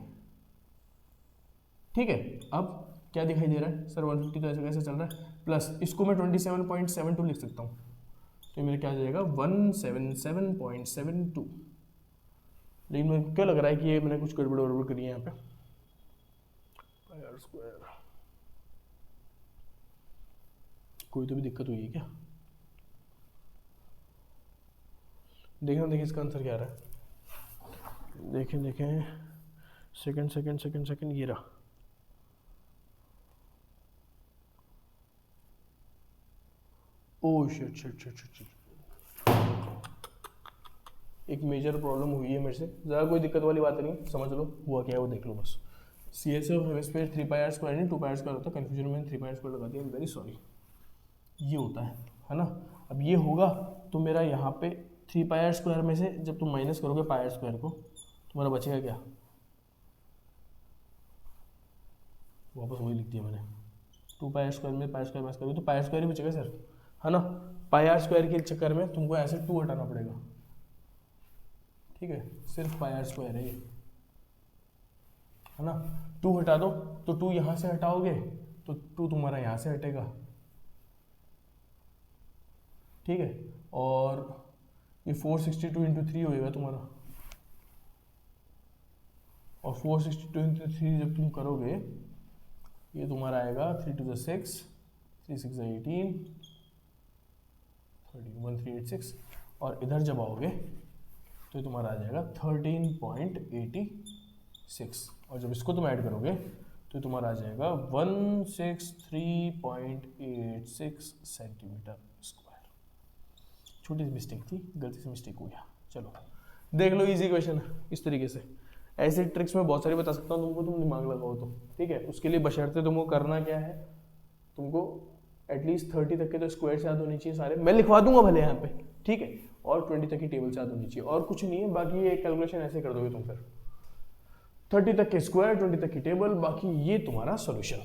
ठीक है अब क्या दिखाई दे रहा है सर 150 तो ऐसे कैसे चल रहा है, प्लस इसको मैं 27.72 लिख सकता हूँ, तो मेरे क्या आ जाएगा 177.72। लेकिन मुझे क्या लग रहा है कि ये मैंने कुछ गड़बड़ वड़बड़ करी है यहाँ पे, पाई स्क्वायर कोई तो भी दिक्कत हुई है क्या, देखिए इसका आंसर क्या आ रहा है, देखें सेकंड ये रहा। ओह शिट एक मेजर प्रॉब्लम हुई है मेरे से, ज़्यादा कोई दिक्कत वाली बात नहीं, समझ लो हुआ क्या है वो देख लो बस। CSO हेमिस्फीयर 3πr² नहीं 2πr² होता है, कन्फ्यूजन में 3πr² लगा दिया, वेरी सॉरी, ये होता है ना। अब ये होगा तो मेरा यहाँ पे 3πr² में से जब तुम माइनस करोगे πr² को तुम्हारा बचेगा क्या, वापस वही लिख दिया मैंने, 2πr² में πr² माइनस करोगे तो πr² ही बचेगा सर, है ना। πr² के चक्कर में तुमको ऐसे 2 हटाना पड़ेगा, ठीक है सिर्फ πr² है ये, है ना। 2 हटा दो तो 2 यहाँ से हटाओगे तो 2 तुम्हारा यहाँ से हटेगा, ठीक है, और ये 462 इंटू 3 होएगा तुम्हारा, और 462 इंटू 3 जब तुम करोगे ये तुम्हारा आएगा 3 to the 6 3 6 18 1386, और इधर जब आओगे तो ये तुम्हारा आ जाएगा 13.86, और जब इसको तुम ऐड करोगे तो तुम्हारा आ जाएगा 163.86 सेंटीमीटर स्क्वायर। छोटी सी मिस्टेक थी, गलती से मिस्टेक हो गया, चलो देख लो इजी क्वेश्चन है इस तरीके से। ऐसे ट्रिक्स मैं बहुत सारी बता सकता हूँ तुमको, तुम दिमाग लगाओ तो, ठीक है। उसके लिए बशर्ते तुमको करना क्या है, तुमको एटलीस्ट 30 तक के तो स्क्वायर याद होनी चाहिए सारे, मैं लिखवा दूंगा भले यहाँ पे, ठीक है, और 20 तक की टेबल याद होनी चाहिए, और कुछ नहीं है, बाकी ये कैलकुलेशन ऐसे कर दोगे तुम, फिर 30 तक के स्क्वायर 20 तक की टेबल, बाकी ये तुम्हारा सोल्यूशन,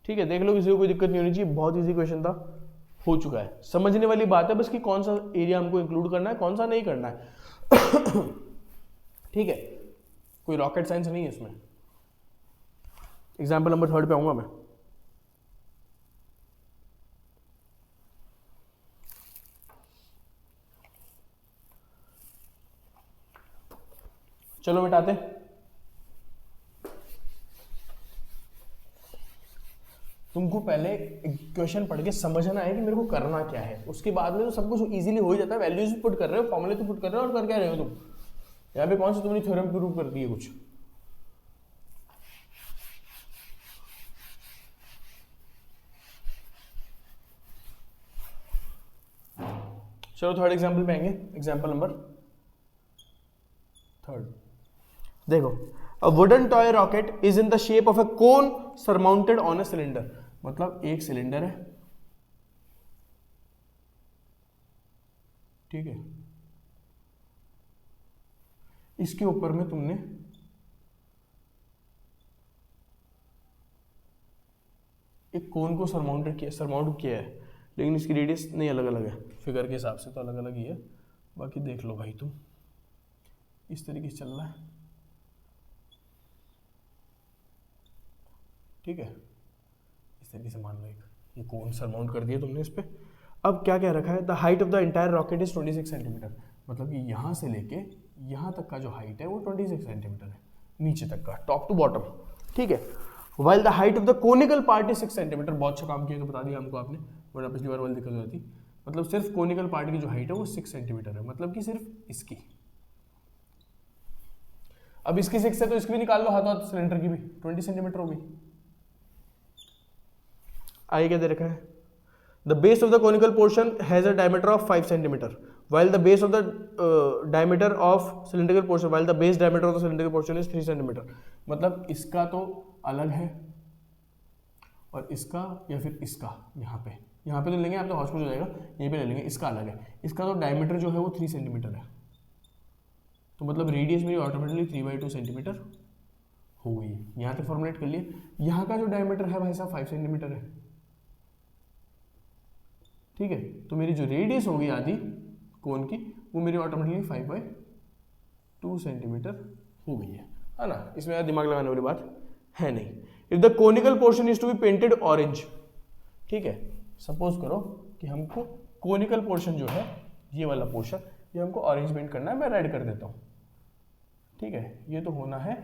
ठीक है। देख लो किसी को कोई दिक्कत नहीं होनी चाहिए, बहुत ईजी क्वेश्चन था, हो चुका है, समझने वाली बात है बस कि कौन सा एरिया हमको इंक्लूड करना है कौन सा नहीं करना है ठीक है, कोई रॉकेट साइंस नहीं है इसमें। एग्जाम्पल नंबर 3 पे आऊंगा मैं, चलो मिटाते। तुमको पहले इक्वेशन पढ़ के समझना है कि मेरे को करना क्या है, उसके बाद में तो सब कुछ इजीली हो ही जाता है, वैल्यूज भी पुट कर रहे हो, फॉर्मूले तो पुट कर रहे हो, और कर क्या रहे हो तुम, यहाँ पे कौन सा तुमने थ्योरम प्रूव कर दिए कुछ। चलो थर्ड एग्जाम्पल पे आएंगे, एग्जाम्पल नंबर 3। देखो, a wooden toy rocket is in the shape of a cone surmounted on a cylinder, मतलब एक सिलेंडर है, ठीक है, इसके ऊपर में तुमने एक कोन को सरमाउंट किया है, लेकिन इसकी रेडियस नहीं अलग अलग है, फिगर के हिसाब से तो अलग अलग ही है, बाकी देख लो भाई तुम, इस तरीके से चल रहा है, ठीक है। इस तरीके से मान लो एक ये कोन सरमाउंट कर दिया तुमने इस पर। अब क्या क्या रखा है, the height of the entire rocket is 26 centimetre, मतलब कि यहाँ से लेके यहाँ तक का जो हाइट है वो 26 सेंटीमीटर है, नीचे तक का, टॉप टू बॉटम, ठीक है। While the height of the conical part is 6 centimetre, बहुत अच्छा काम किया तो बता दिया हमको आपने, वरना पिछली बार वाली दिक्कत हो जाती। मतलब सिर्फ कोनिकल पार्ट की जो हाइट है वो 6 सेंटीमीटर है, मतलब कि सिर्फ इसकी। अब इसकी 6 है तो इसकी भी निकाल लो, हाथों हाथ सिलेंडर की भी 20 सेंटीमीटर होगी। आगे क्या दे रखा है, the base of the conical portion has a diameter of 5 centimetre while the base of the diameter of cylindrical portion while the base diameter of the cylindrical portion is 3 centimetre, मतलब इसका तो अलग है और इसका या फिर इसका यहाँ पे तो लेंगे, आप तो हॉस्पिटल हो जाएगा, यहीं पे ले लेंगे, इसका अलग है। इसका तो डायमीटर जो है वो 3 सेंटीमीटर है, तो मतलब रेडियस मेरी ऑटोमेटिकली 3/2 सेंटीमीटर हो गई। यहाँ तक फॉर्मुलेट कर लिए। यहाँ का जो डायमीटर है भाई साहब 5 सेंटीमीटर है, ठीक है। तो मेरी जो रेडियस होगी आधी कोन की वो मेरी ऑटोमेटिकली 5/2 सेंटीमीटर हो गई है ना। इसमें दिमाग लगाने वाली बात है नहीं। If the conical portion is to be painted orange, ठीक है, सपोज करो कि हमको कोनिकल पोर्शन जो है ये वाला पोर्शन ये हमको ऑरेंज पेंट करना है, मैं रेड कर देता हूँ, ठीक है, ये तो होना है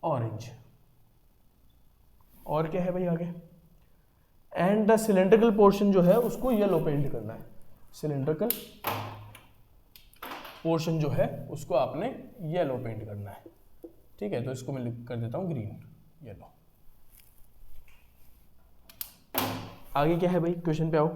ऑरेंज। और क्या है भाई आगे, एंड द सिलेंड्रिकल पोर्शन जो है उसको येलो पेंट करना है, सिलेंड्रिकल पोर्शन जो है उसको आपने येलो पेंट करना है, ठीक है। तो इसको मैं कर देता हूं ग्रीन, येलो। आगे क्या है भाई, क्वेश्चन पे आओ।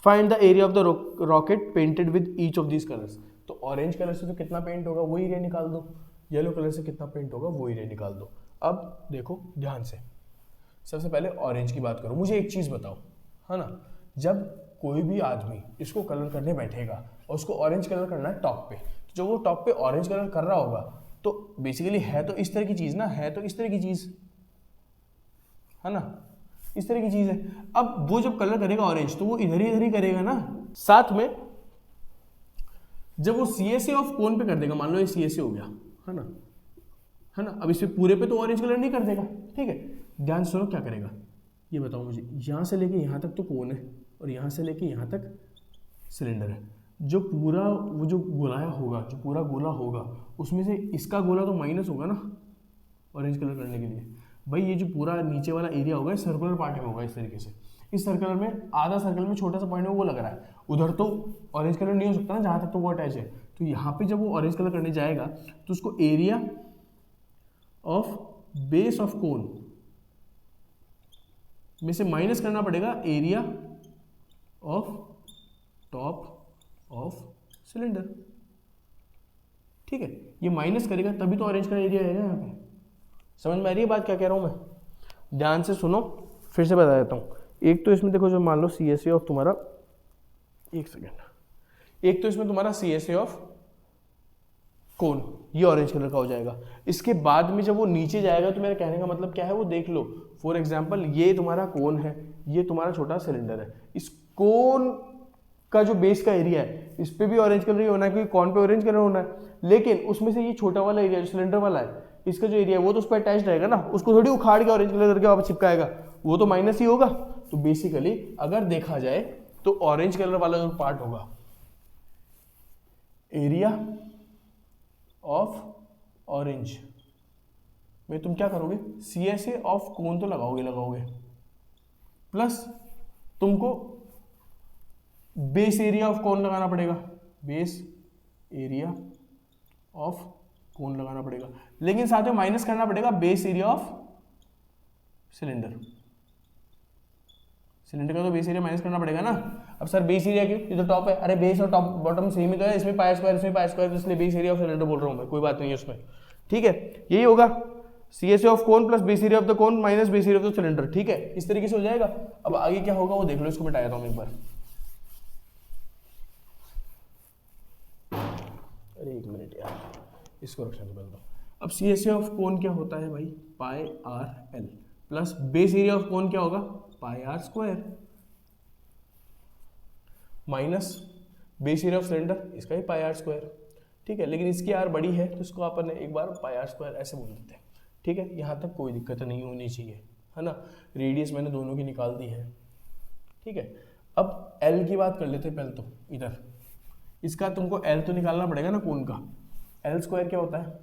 Find the area of the rocket painted with each of these colours, तो ऑरेंज कलर से तो कितना पेंट होगा वो एरिया निकाल दो, येलो कलर से कितना पेंट होगा वो एरिया निकाल दो। अब देखो ध्यान से, सबसे पहले ऑरेंज की बात करो। मुझे एक चीज बताओ, है ना, जब कोई भी आदमी इसको कलर करने बैठेगा और उसको ऑरेंज कलर करना है टॉप पे, तो जो वो टॉप पे ऑरेंज कलर कर रहा होगा तो बेसिकली है तो इस तरह की चीज ना, है तो इस तरह की चीज, है ना, इस तरह की चीज है। अब वो जब कलर करेगा ऑरेंज तो वो इधर ही करेगा ना। साथ में जब वो CSA ऑफ कोन पे कर देगा, मान लो ये CSA हो गया, है ना, है ना, अब इस पे पूरे पे तो ऑरेंज कलर नहीं कर देगा, ठीक है। ध्यान सुनो क्या करेगा, ये बताओ मुझे। यहाँ से लेके यहाँ तक तो कोन है और यहाँ से लेके यहाँ तक सिलेंडर है। जो पूरा वो जो गोलाया होगा, जो पूरा गोला होगा, उसमें से इसका गोला तो माइनस होगा ना ऑरेंज कलर करने के लिए। भाई ये जो पूरा नीचे वाला एरिया होगा सर्कुलर पार्ट में होगा इस तरीके से। इस सर्कल में आधा सर्कल में छोटा सा पॉइंट है वो लग रहा है, उधर तो ऑरेंज कलर नहीं हो सकता ना जहाँ तक तो वो अटैच है। तो यहाँ पे जब वो ऑरेंज कलर करने जाएगा तो उसको area of base of cone में से माइनस करना पड़ेगा area of top of cylinder, ठीक है। ये माइनस करेगा तभी तो ऑरेंज का एरिया आएगा यहाँ पे। समझ में आ रही है बात क्या कह रहा हूँ मैं? ध्यान से सुनो, फिर से बता देता हूँ। एक तो इसमें देखो जो मान लो CSA ऑफ तुम्हारा, एक सेकेंड, एक तो इसमें तुम्हारा CSA ऑफ कोन ये ऑरेंज कलर का हो जाएगा। इसके बाद में जब वो नीचे जाएगा तो मेरा कहने का मतलब क्या है वो देख लो। फॉर एग्जाम्पल ये तुम्हारा कोन है, ये तुम्हारा छोटा सिलेंडर है। इस कोन का जो बेस का एरिया है इस पे भी ऑरेंज कलर ही होना है क्योंकि कॉन पे ऑरेंज कलर होना है। लेकिन उसमें से ये छोटा वाला एरिया जो सिलेंडर वाला है इसका जो एरिया है वो तो उस पर अटैच रहेगा ना, उसको थोड़ी उखाड़ के ऑरेंज कलर करके वापस चिपकाएगा, वो तो माइनस ही होगा। तो बेसिकली अगर देखा जाए तो ऑरेंज कलर वाला जो पार्ट होगा एरिया ऑफ ऑरेंज में तुम क्या करोगे, CSA ऑफ कोन तो लगाओगे प्लस तुमको बेस एरिया ऑफ कोन लगाना पड़ेगा, बेस एरिया ऑफ कोन लगाना पड़ेगा। लेकिन साथ में माइनस करना पड़ेगा base area of cylinder. Cylinder का तो बेस एरिया माइनस करना पड़ेगा ना। अब सर बेस एरिया क्यों, ये तो टॉप है। अरे बेस और टॉप बॉटम सेम ही तो है, इसमें पाई स्क्वायर इसमें पाई स्क्वायर, इसलिए बेस एरिया ऑफ सिलेंडर बोल रहा हूं मैं, कोई बात नहीं है उसमें, ठीक है। यही होगा CSA of cone plus base area of the cone minus base area of the cylinder, ठीक है। इस तरीके से हो जाएगा। अब आगे क्या होगा वो देख लो, इसको मिटाया था एक बार। अरे एक मिनट यार, इसको रखने से पहले अब CSA ऑफ कोन क्या होता है भाई, pi r l plus base area of cone क्या होगा, pi r square minus base area of cylinder, इसका ही पाई आर स्क्वायर, ठीक है। लेकिन इसकी आर बड़ी है तो इसको अपन एक बार पाई आर स्क्वायर ऐसे बोल देते हैं, ठीक है। यहाँ तक कोई दिक्कत नहीं होनी चाहिए, है ना। रेडियस मैंने दोनों की निकाल दी है, ठीक है। अब एल की बात कर लेते हैं पहले। तो इधर इसका तुमको एल तो निकालना पड़ेगा ना कोन का। एल स्क्वायर क्या होता है,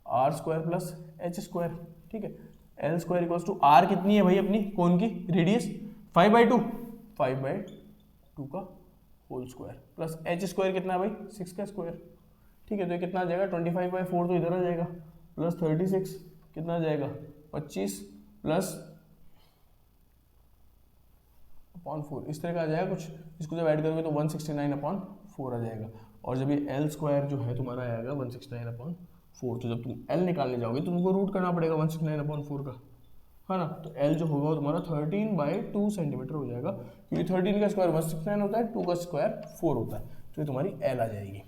r square plus h square, ठीक है। L square equals to r कितनी है भाई अपनी कोन की रेडियस 5/2, 5/2 का whole square plus h square कितना है भाई 6 का स्क्वायर, ठीक है। तो ये कितना आ जाएगा 25/4 तो इधर आ जाएगा, प्लस 36 कितना आ जाएगा 25 प्लस अपॉन 4, इस तरह का आ जाएगा कुछ। इसको जब ऐड करोगे तो 169/4 आ जाएगा। और जब ये एल स्क्वायर जो है तुम्हारा आएगा 169/4, तो जब तुम एल निकालने जाओगे तो तुमको रूट करना पड़ेगा 169/4 का, है ना। तो एल जो होगा वो तुम्हारा 13/2 सेंटीमीटर हो जाएगा, क्योंकि 13 का स्क्वायर 169 होता है, 2 का स्क्वायर 4 होता है, तो ये तुम्हारी एल आ जाएगी,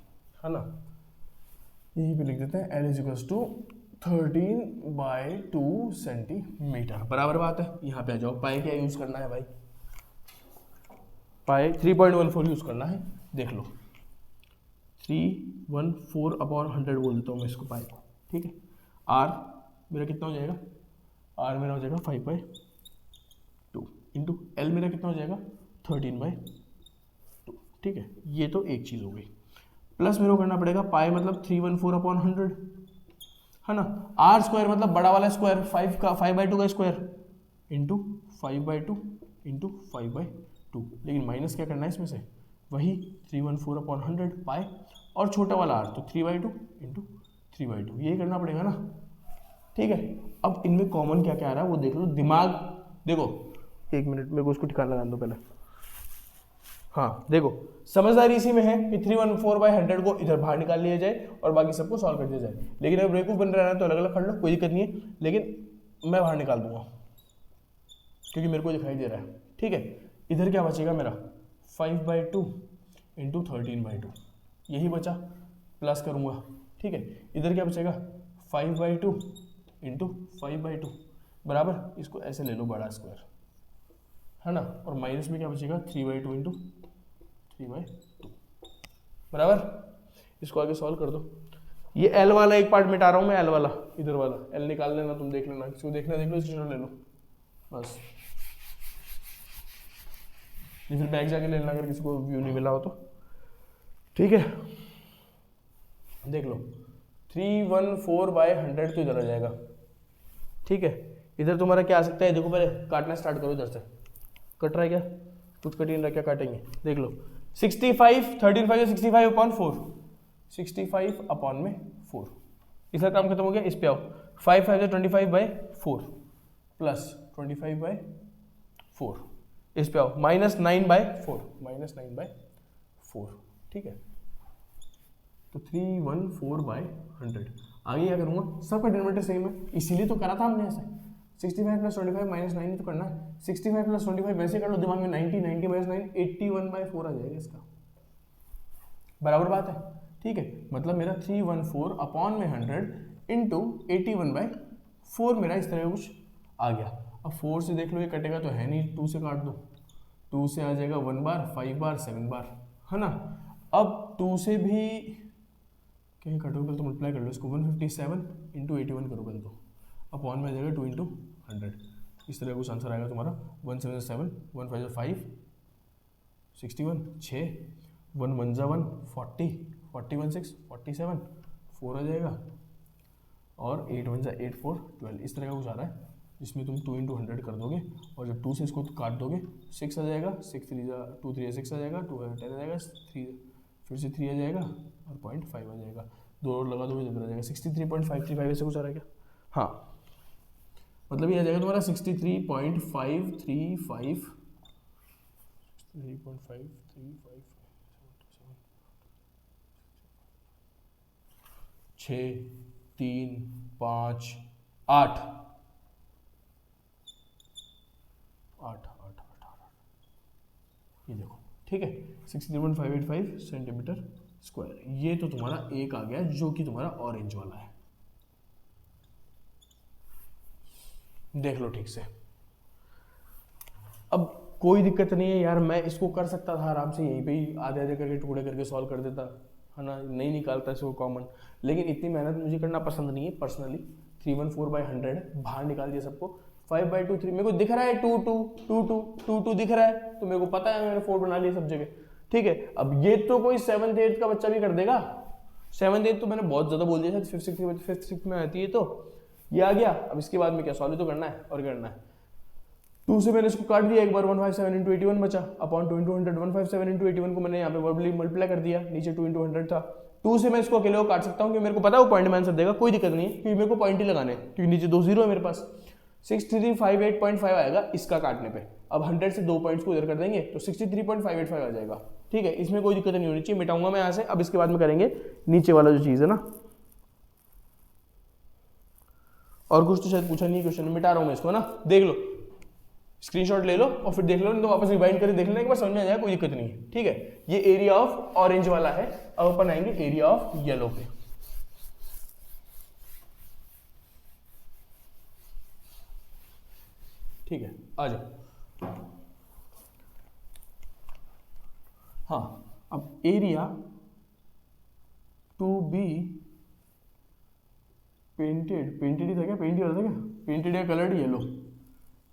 है ना। यहीं पे लिख देते हैं l is equals to 13/2 centimetre, बराबर बात है। यहाँ पे आ जाओ, पाई क्या यूज करना है भाई, पाई 3.14 यूज करना है। देख लो 314/100 बोल देता हूँ मैं इसको पाई को, ठीक है। आर मेरा कितना हो जाएगा, आर मेरा हो जाएगा 5/2 इंटू एल मेरा कितना हो जाएगा 13/2, ठीक है। ये तो एक चीज़ हो गई। प्लस मेरे को करना पड़ेगा पाई मतलब 314/100, है ना। आर स्क्वायर मतलब बड़ा वाला स्क्वायर 5/2 का स्क्वायर इंटू 5/2 इंटू 5/2, लेकिन माइनस क्या करना है इसमें से, वही 314/100 पाई, और छोटा वाला आर तो 3/2 इंटू 3/2, यही करना पड़ेगा ना, ठीक है। अब इनमें कॉमन क्या क्या आ रहा है वो देख लो, दिमाग देखो, एक मिनट मेरे को उसको ठिकाना लगाने दो पहले। हाँ देखो, समझदारी इसी में है कि 314/100 को इधर बाहर निकाल लिया जाए और बाकी सबको सॉल्व कर दिया जाए। लेकिन अगर ब्रेकअप बन रहा है तो अलग अलग कर लो, कोई दिक्कत नहीं है, लेकिन मैं बाहर निकाल दूंगा क्योंकि मेरे को दिखाई दे रहा है, ठीक है। इधर क्या बचेगा मेरा 5/2 इंटू 13/2, यही बचा, प्लस करूंगा, ठीक है। इधर क्या बचेगा 5/2 इंटू 5/2 बराबर, इसको ऐसे ले लो बड़ा स्क्वायर, है ना। और माइनस में क्या बचेगा 3/2 इंटू 3/2 बराबर। इसको आगे सॉल्व कर दो। ये एल वाला एक पार्ट मिटा रहा हूँ मैं, एल वाला इधर वाला एल निकाल लेना, तुम देख लेना, किसी को देखना देख लो, स्क्रीनशॉट ले लो बस। ये फिर बैग जाके ले लेना अगर किसी को व्यू नहीं मिला हो तो, ठीक है। देख लो 314/100 तो इधर आ जाएगा, ठीक है। इधर तुम्हारा क्या आ सकता है, देखो पहले काटना स्टार्ट करो, इधर से कट रहा है क्या, कुछ कट नहीं रहा, क्या काटेंगे देख लो 65, 13/5 65/4, 65/4, इसका काम खत्म हो गया। इस पे आओ 5/5 25/4 प्लस 25/4, इस पे आओ -9/4, -9/4, ठीक है। तो 314/100, आगे क्या करूंगा, सबका डिनोमिनेटर सेम है, इसीलिए तो करा था हमने ऐसे। 65 + 25 -9 ही तो करना है। 65 + 25 वैसे कर लो दिमाग में, 90 90 - 9 81/4 आ जाएगा इसका, बराबर बात है, ठीक है। मतलब मेरा 314/100 इंटू 81/4 मेरा इस तरह का कुछ आ गया। अब 4 से देख लो ये कटेगा तो है नहीं, 2 से काट दो, 2 से आ जाएगा 1 बार, 5 बार, 7 बार, है ना। अब 2 से भी क्या कटोगे तो मल्टीप्लाई कर लो इसको, 157 इंटू 81 करो पहले तो, अपॉन में आ जाएगा 2 इंटू 100, इस तरह कुछ आंसर आएगा तुम्हारा 177, 1 5 5 61, 6 1 1 1 40, 41 6 47, 4 आ जाएगा, और 8 1 8 4 12, इस तरह का कुछ आ रहा है, जिसमें तुम 2 इंटू 100 कर दोगे, और जब 2 से इसको काट दोगे 6 आ जाएगा, 6 3 2 3 6 आ जाएगा, 2 10 आ जाएगा, 3 फिर से 3 आ जाएगा, और 0.5 आ जाएगा, 2 और लगा दोगे जब आ जाएगा 63.535, ऐसे कुछ आ रहा है क्या, हाँ मतलब ये आ जाएगा तुम्हारा 63.535, 6 3 5 8 ये देखो, ठीक है 63.585 सेंटीमीटर स्क्वायर। ये तो तुम्हारा एक आ गया जो कि तुम्हारा ऑरेंज वाला है, देख लो ठीक से। अब कोई दिक्कत नहीं है यार, मैं इसको कर सकता था आराम से, यहीं पे ही आधे आधे करके टुकड़े करके सॉल्व कर देता है ना, नहीं निकालता इसको कॉमन। लेकिन इतनी मेहनत मुझे करना पसंद नहीं है पर्सनली। 314/100 बाहर निकाल दिया सबको। 5/2 3 मेरे को दिख रहा है, 2 2 2 2 2 2 दिख रहा है, तो मेरे को पता है मैंने 4 बना लिया सब जगह। ठीक है, अब ये तो कोई 7th 8th का बच्चा भी कर देगा। 7th 8th तो मैंने बहुत ज्यादा बोल दिया, 5th 6th में आती है, तो ये आ गया। अब इसके बाद में क्या सॉल्व तो करना है और करना है। 2 से मैंने इसको काट दिया एक बार, 157 into 81 बचा अपॉन 2 into 100। 157 into 81 को मैंने यहाँ पे वर्बली मल्टीप्लाई कर दिया, नीचे 2 into 100 था। 2 से मैं इसको अकेले को काट सकता हूँ, क्योंकि मेरे को पता है वो पॉइंट में आंसर देगा, कोई दिक्कत नहीं है, क्योंकि मेरे को पॉइंट ही लगाने हैं, क्योंकि नीचे 2 0 है मेरे पास। 6358.5 आएगा इसका काटने पे। अब 100 से 2 पॉइंट्स को इधर कर देंगे तो 63.585 आ जाएगा। ठीक है, इसमें कोई दिक्कत नहीं होनी चाहिए, मिटाऊंगा मैं यहाँ से। अब इसके बाद में करेंगे नीचे वाला जो चीज़ है ना, और कुछ तो शायद पूछा नहीं क्वेश्चन में, मिटा रहा हूँ मैं इसको ना, देख लो, स्क्रीनशॉट ले लो और फिर देख लो, नहीं तो वापस रिवाइंड करके देख लेना, एक बार समझ में आ जाएगा, कोई दिक्कत नहीं है। ठीक है, ये एरिया ऑफ ऑरेंज वाला है, अब अपन आएंगे एरिया ऑफ येलो पे। ठीक है, आ जाओ। हाँ, अब area to be painted, painted ही था क्या, पेंट ही था क्या, पेंटेड या कलर्ड येलो,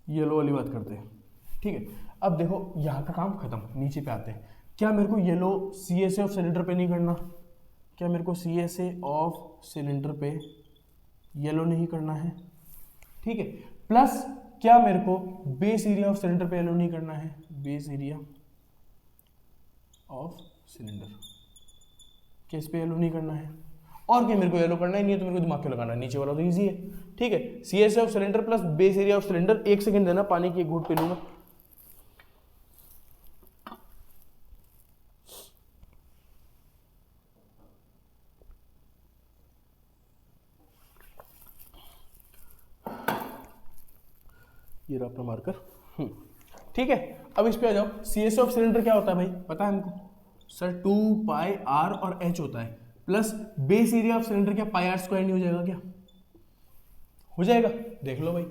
येलो वाली बात करते हैं। ठीक है, अब देखो यहाँ का काम खत्म, नीचे पे आते हैं। क्या मेरे को येलो CSA ऑफ सिलेंडर पे नहीं करना? क्या मेरे को CSA ऑफ सिलेंडर पे येलो नहीं करना है? ठीक है, प्लस क्या मेरे को बेस एरिया ऑफ सिलेंडर पे येलो नहीं करना है? बेस एरिया ऑफ सिलेंडर क्या इस पे येलो नहीं करना है? और क्या मेरे को येलो करना ही नहीं है, तो मेरे को दिमाग क्यों लगाना है, नीचे वाला तो इजी है। ठीक है, CSA of cylinder plus base area of cylinder. 1 second देना, पानी की एक घूंट पी लूंगा। ये रहा अपना मार्कर। ठीक है, अब इस पे आ जाओ। CSA ऑफ सिलेंडर क्या होता है भाई, पता है हमको सर? 2 पाई r और h होता है, plus base area of cylinder क्या पाई r स्क्वायर नहीं हो जाएगा क्या? हो जाएगा, देख लो भाई।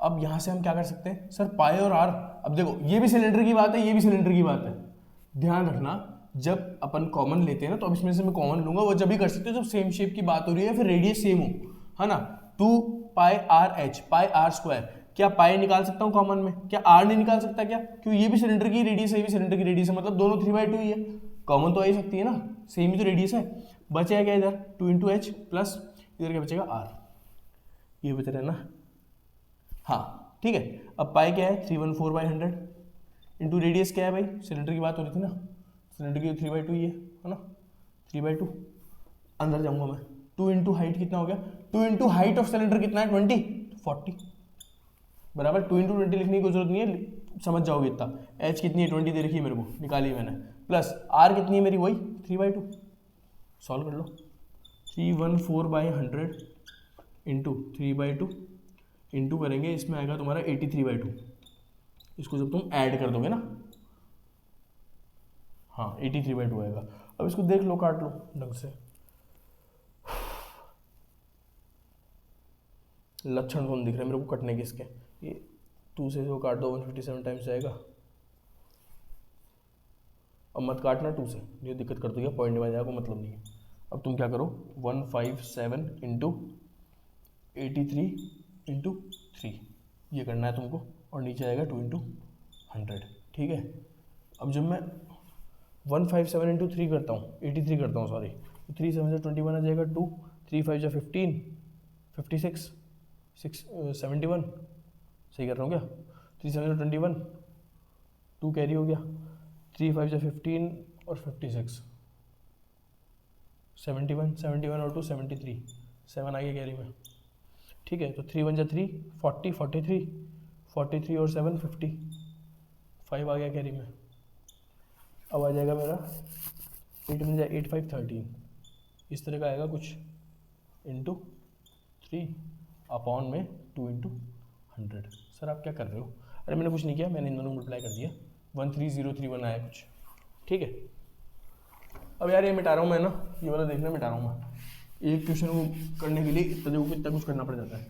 अब यहां से हम क्या कर सकते हैं सर, पाई और r। अब देखो ये भी सिलेंडर की बात है, ये भी सिलेंडर की बात है। ध्यान रखना, जब अपन कॉमन लेते हैं ना, तो अब इसमें से मैं कॉमन लूंगा, वो जब भी कर सकते हो जब सेम शेप की बात हो रही है, फिर रेडियस सेम हो, है ना। 2 पाई r h, पाई r स्क्वायर, क्या पाई निकाल सकता हूं कॉमन में? क्या r नहीं निकाल सकता क्या? क्योंकि ये भी सिलेंडर की रेडियस है, ये भी सिलेंडर की रेडियस है, मतलब दोनों 3/2 ही है, कॉमन तो आ ही सकती है ना, सेम ही तो रेडियस है। बचेगा क्या इधर? 2 into h प्लस इधर क्या बचेगा? r, ये बच रहा है ना। हाँ ठीक है, अब पाई क्या है? 314/100 इंटू रेडियस क्या है भाई, सिलेंडर की बात हो रही थी ना, सिलेंडर की 3/2 ही है ना, 3/2। अंदर जाऊंगा मैं, 2 इंटू हाइट कितना हो गया? 2 इंटू हाइट ऑफ सिलेंडर कितना है? 20, 40 बराबर। 2 इंटू 20 लिखने की जरूरत नहीं है, समझ जाओगे इतना। एच कितनी है? 20 दे रखी है मेरे को, निकाली मैंने, प्लस आर कितनी है मेरी? वही 3/2। सॉल्व कर लो। 314/100 इंटू 3/2 इंटू करेंगे, इसमें आएगा तुम्हारा 83/2। इसको जब तुम ऐड कर दोगे ना, हाँ 83/2 आएगा। अब इसको देख लो, काट लो ढंग से। लक्षण कौन दिख रहे हैं मेरे को कटने के इसके? ये 2 से इसको काट दो, 157 टाइम्स आएगा। अब मत काटना 2 से, ये दिक्कत कर दोगे, पॉइंट में आ जाएगा, मतलब नहीं है। अब तुम क्या करो, 157 इंटू 83 इंटू 3 ये करना है तुमको, और नीचे आएगा 2 इंटू 100। ठीक है, अब जब मैं 157 इंटू 3 करता हूँ, 83 करता हूँ सॉरी, तो 3 7 से 21 आ जाएगा, 2 3 5 जा 15, 56 6 71, सही कर रहा हूँ क्या? 3 7 से 21, 2 कैरी हो गया, 3 5 जा 15 और 56, 71 71 और 2 73, 7 आ गया कैरी में। ठीक है, तो 3 1 जा 3 40 43 43 और 7 50, 5 आ गया कैरी में। अब आ जाएगा मेरा 8 में जाए 8 5 13, इस तरह का आएगा कुछ, इंटू 3 अपॉन में 2 इंटू 100। सर आप क्या कर रहे हो? अरे मैंने कुछ नहीं किया, मैंने इन दोनों मल्टीप्लाई कर दिया, 13031 आया कुछ। ठीक है, अब यार ये मिटा रहा हूँ मैं ना, ये वाला देखना मिटा रहा हूँ मैं। एक क्वेश्चन को करने के लिए इतना कुछ करना पड़ जाता है।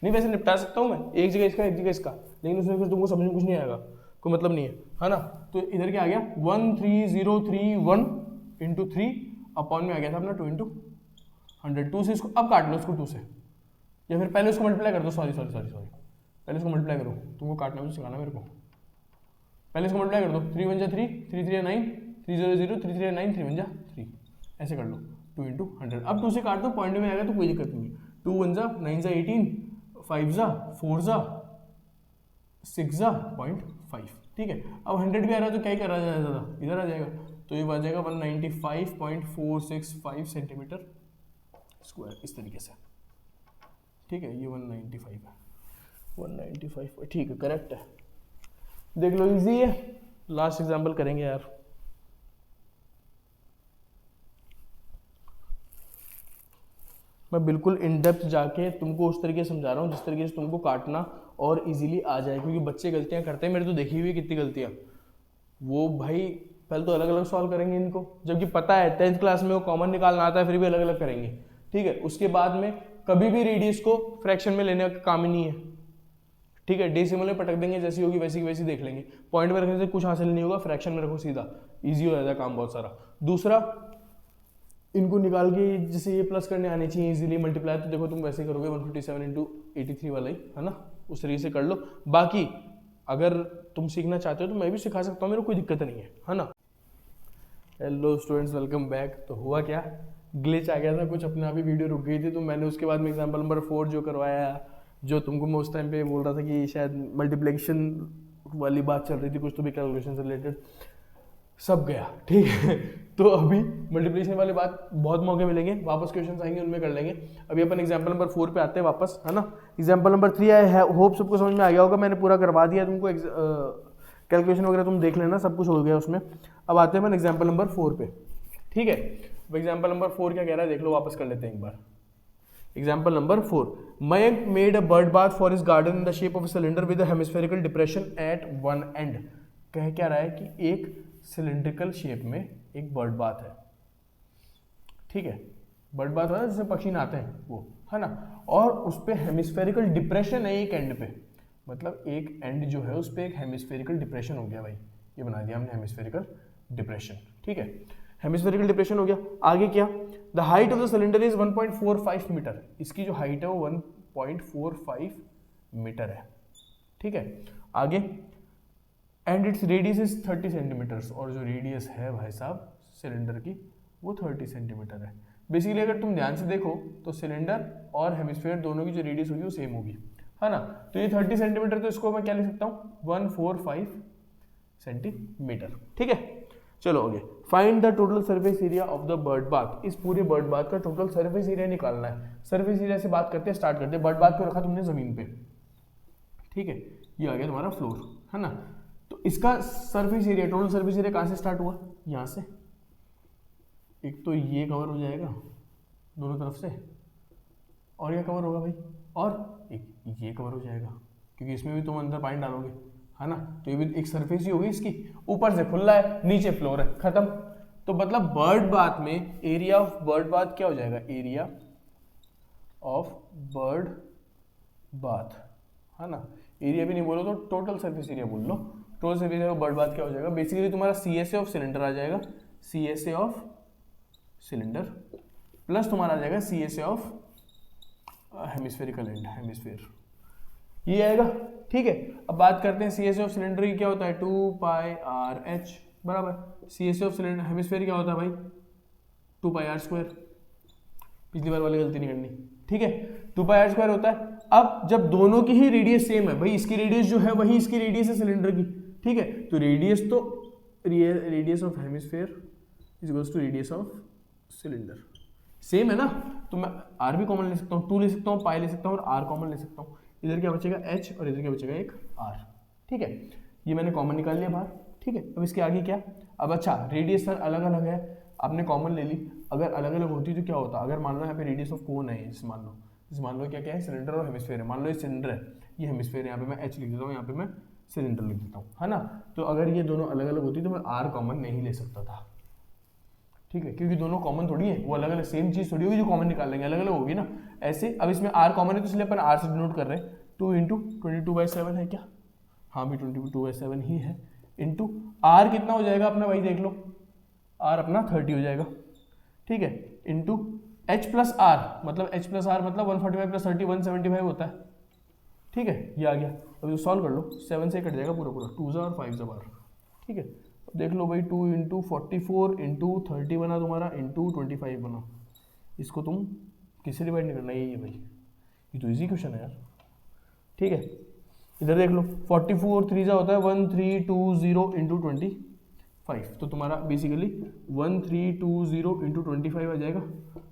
नहीं वैसे निपटा सकता हूँ मैं, एक जगह इसका एक जगह इसका, लेकिन उसमें फिर तुमको समझ में कुछ नहीं आएगा। कोई मतलब नहीं है ना। तो इधर क्या आ गया 13031 इंटू 3 अपॉन में आ गया था अपना 2 इंटू 100। 2 से इसको अब काट लो, इसको 2 से, या फिर पहले उसको मल्टीप्लाई कर दो, सॉरी पहले इसको मल्टीप्लाई करो, तुमको काटना भी सिखाना मेरे को। पहले इसको मल्टीप्लाई कर दो, 3 1 जा 3, 3 3 9, 3 0 0, 3 3 9, 3 1 जा 3, ऐसे कर लो 2 इंटू 100। अब 2 से काट दो, पॉइंट में आएगा तो कोई दिक्कत नहीं है। 2 1 जा 9 जा 18, 5 जा 4 जा 6 जा 0.5, ठीक है। अब 100 भी आ रहा है तो क्या ही करा जाएगा, ज़्यादा इधर आ जाएगा, तो ये आ जाएगा 195.465 सेंटीमीटर स्क्वायर, इस तरीके से, ठीक है। ये 195 है, 195, ठीक है, करेक्ट है। देख लो इजी है। लास्ट एग्जांपल करेंगे यार। मैं बिल्कुल इन डेप्थ जाके तुमको उस तरीके से समझा रहा हूँ जिस तरीके से तुमको काटना और इजीली आ जाए, क्योंकि बच्चे गलतियाँ करते हैं, मेरे तो देखी हुई कितनी गलतियाँ। वो भाई पहले तो अलग अलग सॉल्व करेंगे इनको, जबकि पता है 10th क्लास में वो कॉमन निकालना आता है, फिर भी अलग अलग करेंगे, ठीक है। उसके बाद में कभी भी रेडियस को फ्रैक्शन में लेने का काम ही नहीं है, ठीक है। डेसिमल में पटक देंगे, जैसी होगी वैसी की वैसी देख लेंगे। पॉइंट में रखने से कुछ हासिल नहीं होगा, फ्रैक्शन में रखो सीधा, इजी हो जाता है काम बहुत सारा। दूसरा, इनको निकाल के जैसे ये प्लस करने आने चाहिए इजीली, मल्टीप्लाई तो देखो तुम वैसे करोगे 157 इंटू 83 वाला ही है ना, उस तरीके से कर लो। बाकी अगर तुम सीखना चाहते हो तो मैं भी सिखा सकता हूँ, मेरे को कोई दिक्कत नहीं है ना। Hello students, welcome back. तो हुआ क्या, ग्लिच आ गया था कुछ, अपने आप ही वीडियो रुक गई थी, तो मैंने उसके बाद में एग्जाम्पल नंबर 4 जो करवाया, जो तुमको मैं उस टाइम पे बोल रहा था कि शायद मल्टीप्लिकेशन वाली बात चल रही थी कुछ, तो भी कैलकुलेशन से रिलेटेड सब गया, ठीक है। तो अभी मल्टीप्लिकेशन वाली बात बहुत मौके मिलेंगे, वापस क्वेश्चन आएंगे उनमें कर लेंगे। अभी अपन एग्जाम्पल नंबर 4 पे आते हैं वापस, है ना। एग्जाम्पल नंबर 3 है, होप सबको समझ में आ गया होगा, मैंने पूरा करवा दिया तुमको, कैलकुलेशन वगैरह तुम देख लेना, सब कुछ हो गया उसमें। अब आते हैं अपन एग्जाम्पल नंबर 4 पे, ठीक है। एग्जाम्पल नंबर 4 क्या कह रहा है देख लो, वापस कर लेते हैं एक बार। Example number 4, Mayank made a bird bath for his garden in the shape of a cylinder with a hemispherical depression at one end. कह क्या रहा है कि एक सिलेंड्रिकल शेप में एक बर्ड बाथ है, ठीक है। बर्ड बाथ है जिसमें पक्षी नहाते हैं वो, है ना, और उस पर हेमिस्फेरिकल डिप्रेशन है एक एंड पे, मतलब एक एंड जो है उस पर एक हेमिस्फेरिकल डिप्रेशन हो गया भाई, ये बना दिया हमने हेमिस्फेरिकल डिप्रेशन, ठीक है। हेमिस्फेरिकल डिप्रेशन हो गया। आगे क्या, the height of the cylinder is 1.45 metre, इसकी जो हाइट है वो 1.45 मीटर है, ठीक है। आगे, and its radius is 30 centimetres, और जो रेडियस है भाई साहब सिलेंडर की वो 30 सेंटीमीटर है। बेसिकली अगर तुम ध्यान से देखो तो सिलेंडर और हेमिस्फेयर दोनों की जो रेडियस होगी वो सेम होगी, है ना। तो ये 30 सेंटीमीटर, तो इसको मैं क्या लिख सकता हूँ 145 सेंटीमीटर, ठीक है। चलो आगे, find the total surface area of the bird bath. इस पूरे बर्ड बाथ का टोटल सरफेस एरिया निकालना है। सरफेस एरिया से बात करते हैं, स्टार्ट करते हैं। बर्ड बाथ को रखा तुमने जमीन पे, ठीक है, ये आ गया तुम्हारा फ्लोर, है ना। तो इसका surface area, total surface area कहाँ से स्टार्ट हुआ, यहाँ से। एक तो ये कवर हो जाएगा दोनों तरफ से, और ये कवर होगा भाई, और एक ये कवर हो जाएगा, क्योंकि इसमें भी तुम अंदर पानी डालोगे, है ना। तो ये भी एक सरफेस ही होगी इसकी, ऊपर से खुला है नीचे फ्लोर है, खत्म। तो मतलब बर्ड बाथ में एरिया ऑफ बर्ड बाथ क्या हो जाएगा, एरिया ऑफ बर्ड बाथ, है ना। एरिया भी नहीं बोलो तो टोटल सरफेस एरिया बोल लो। Total surface area of bird bath क्या हो जाएगा, बेसिकली तुम्हारा CSA ऑफ सिलेंडर आ जाएगा, CSA ऑफ सिलेंडर प्लस तुम्हारा आ जाएगा CSA of hemispherical and, hemisphere, ये आएगा, ठीक है। अब बात करते हैं CSA ऑफ सिलेंडर की क्या होता है, 2πRH बराबर CSA ऑफ सिलेंडर हेमिस्फेयर क्या होता है भाई 2πr²। पिछली बार वाली गलती नहीं करनी, ठीक है। 2πr² होता है। अब जब दोनों की ही रेडियस सेम है भाई, इसकी रेडियस जो है वही इसकी रेडियस है सिलेंडर की, ठीक है। तो radius of hemisphere is equals to radius of cylinder, same है ना। तो मैं r भी कॉमन ले सकता हूँ, 2 ले सकता हूँ, पाई ले सकता हूँ, और r कॉमन ले सकता हूँ। इधर क्या बचेगा h, और इधर क्या बचेगा एक r, ठीक है। ये मैंने कॉमन निकाल लिया बाहर, ठीक है। अब इसके आगे क्या, अब अच्छा रेडियस सर अलग अलग है, आपने कॉमन ले ली। अगर अलग अलग होती तो क्या होता, अगर मान लो यहाँ पे रेडियस ऑफ कोन है, जैसे मान लो क्या है सिलेंडर और हेमिस्फेयर है। मान लो ये सिलेंडर है, ये हेमिस्फेयर है, यहाँ पे मैं h लिख देता हूँ, यहाँ पे मैं सिलेंडर लिख देता हूँ, है ना। तो अगर ये दोनों अलग अलग होती तो मैं r कॉमन नहीं ले सकता था, ठीक है, क्योंकि दोनों कॉमन थोड़ी है, वो अलग अलग सेम चीज थोड़ी होगी जो कॉमन निकाल लेंगे, अलग अलग होगी ना ऐसे। अब इसमें r कॉमन है तो इसलिए अपन r से डिनोट कर रहे हैं, 2 × 22/7 है क्या, हाँ भी 22/7 ही है, इंटू आर कितना हो जाएगा अपना भाई देख लो, आर अपना 30 हो जाएगा, ठीक है, इंटू एच प्लस आर मतलब 145 प्लस 30 175 होता है, ठीक है, ये आ गया। अभी सॉल्व कर लो, 7 से कट जाएगा पूरा पूरा, 2 और 5 बार, ठीक है। अब देख लो भाई 2 इंटू 44 इंटू 30 बना तुम्हारा, इंटू 25 बना, इसको तुम किससे डिवाइड नहीं करना, यही है भाई, ये तो इजी क्वेश्चन है यार, ठीक है। इधर देख लो 44 3 होता है 1320 इंटू 25, तो तुम्हारा बेसिकली 1320 इंटू 25 आ जाएगा।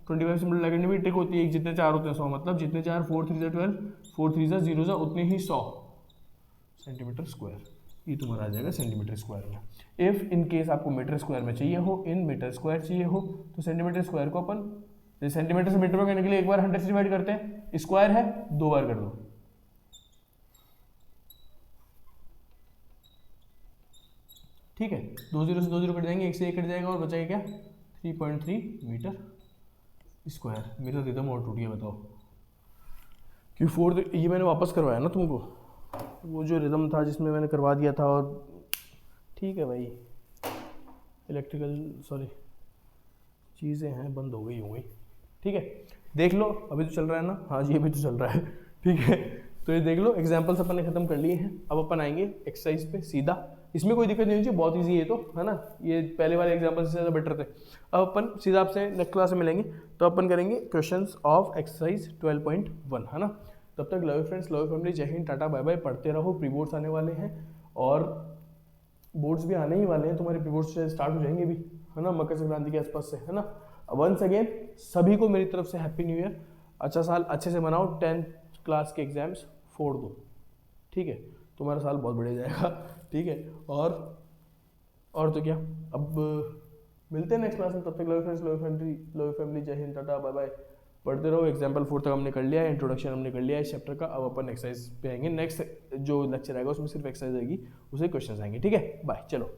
25 से मल्टीप्लाई करने में टिक होती है, एक जितने 4 होते हैं 100, मतलब जितने 4 4 3 12 4 3 0 उतने ही 100 सेंटीमीटर स्क्वायर, ये तुम्हारा आ जाएगा सेंटीमीटर स्क्वायर में। इफ इन केस आपको मीटर स्क्वायर में चाहिए हो, इन मीटर स्क्वायर चाहिए हो, तो सेंटीमीटर स्क्वायर को अपन सेंटीमीटर से मीटर में करने के लिए एक बार 100 से डिवाइड करते हैं, स्क्वायर है 2 बार कर दो, ठीक है। 2 0 से 2 0 कट जाएंगे, 1 से 1 कट जाएगा और बचाएगा क्या 3.3 मीटर स्क्वायर। मेरा रिदम और टूट गया, बताओ क्यों 4 ये मैंने वापस करवाया ना तुमको, वो जो रिदम था जिसमें मैंने करवा दिया था, और ठीक है भाई इलेक्ट्रिकल सॉरी चीज़ें हैं बंद हो गई, ठीक है। देख लो अभी तो चल रहा है ना, हाँ जी अभी तो चल रहा है, ठीक है। तो ये देख लो एग्जाम्पल्स अपन ने खत्म कर लिए हैं, अब अपन आएंगे एक्सरसाइज पे सीधा, इसमें कोई दिक्कत नहीं होनी चाहिए, बहुत ईजी है तो, है ना, ये पहले वाले एग्जाम्पल से ज़्यादा बेटर थे। अब अपन सीधा आपसे नेक्स्ट क्लास में मिलेंगे, तो अपन करेंगे क्वेश्चंस ऑफ एक्सरसाइज 12.1, है ना। तब तक love you friends, love you family, जय हिंद, टाटा बाय बाय, पढ़ते रहो, प्री बोर्ड्स आने वाले हैं और बोर्ड्स भी आने ही वाले हैं, तुम्हारे प्री बोर्ड्स स्टार्ट हो जाएंगे भी, है ना, मकर संक्रांति के आसपास से, है ना। वंस अगेन सभी को मेरी तरफ से हैप्पी न्यू ईयर, अच्छा साल अच्छे से मनाओ, 10th क्लास के एग्जाम्स फोड़ दो, ठीक है, तुम्हारा साल बहुत बढ़िया जाएगा, ठीक है। और तो क्या, अब मिलते हैं नेक्स्ट क्लास में, तब तक लव फ्रेंड्स, लव फैमिली, जय हिंद, टाटा बाय बाय, पढ़ते रहो। एग्जाम्पल 4 तक हमने कर लिया है, इंट्रोडक्शन हमने कर लिया है इस चैप्टर का, अब अपन एक्सरसाइज पे आएंगे, नेक्स्ट जो लेक्चर आएगा उसमें सिर्फ एक्सरसाइज आएगी, उसे क्वेश्चन आएंगे, ठीक है, बाय, चलो।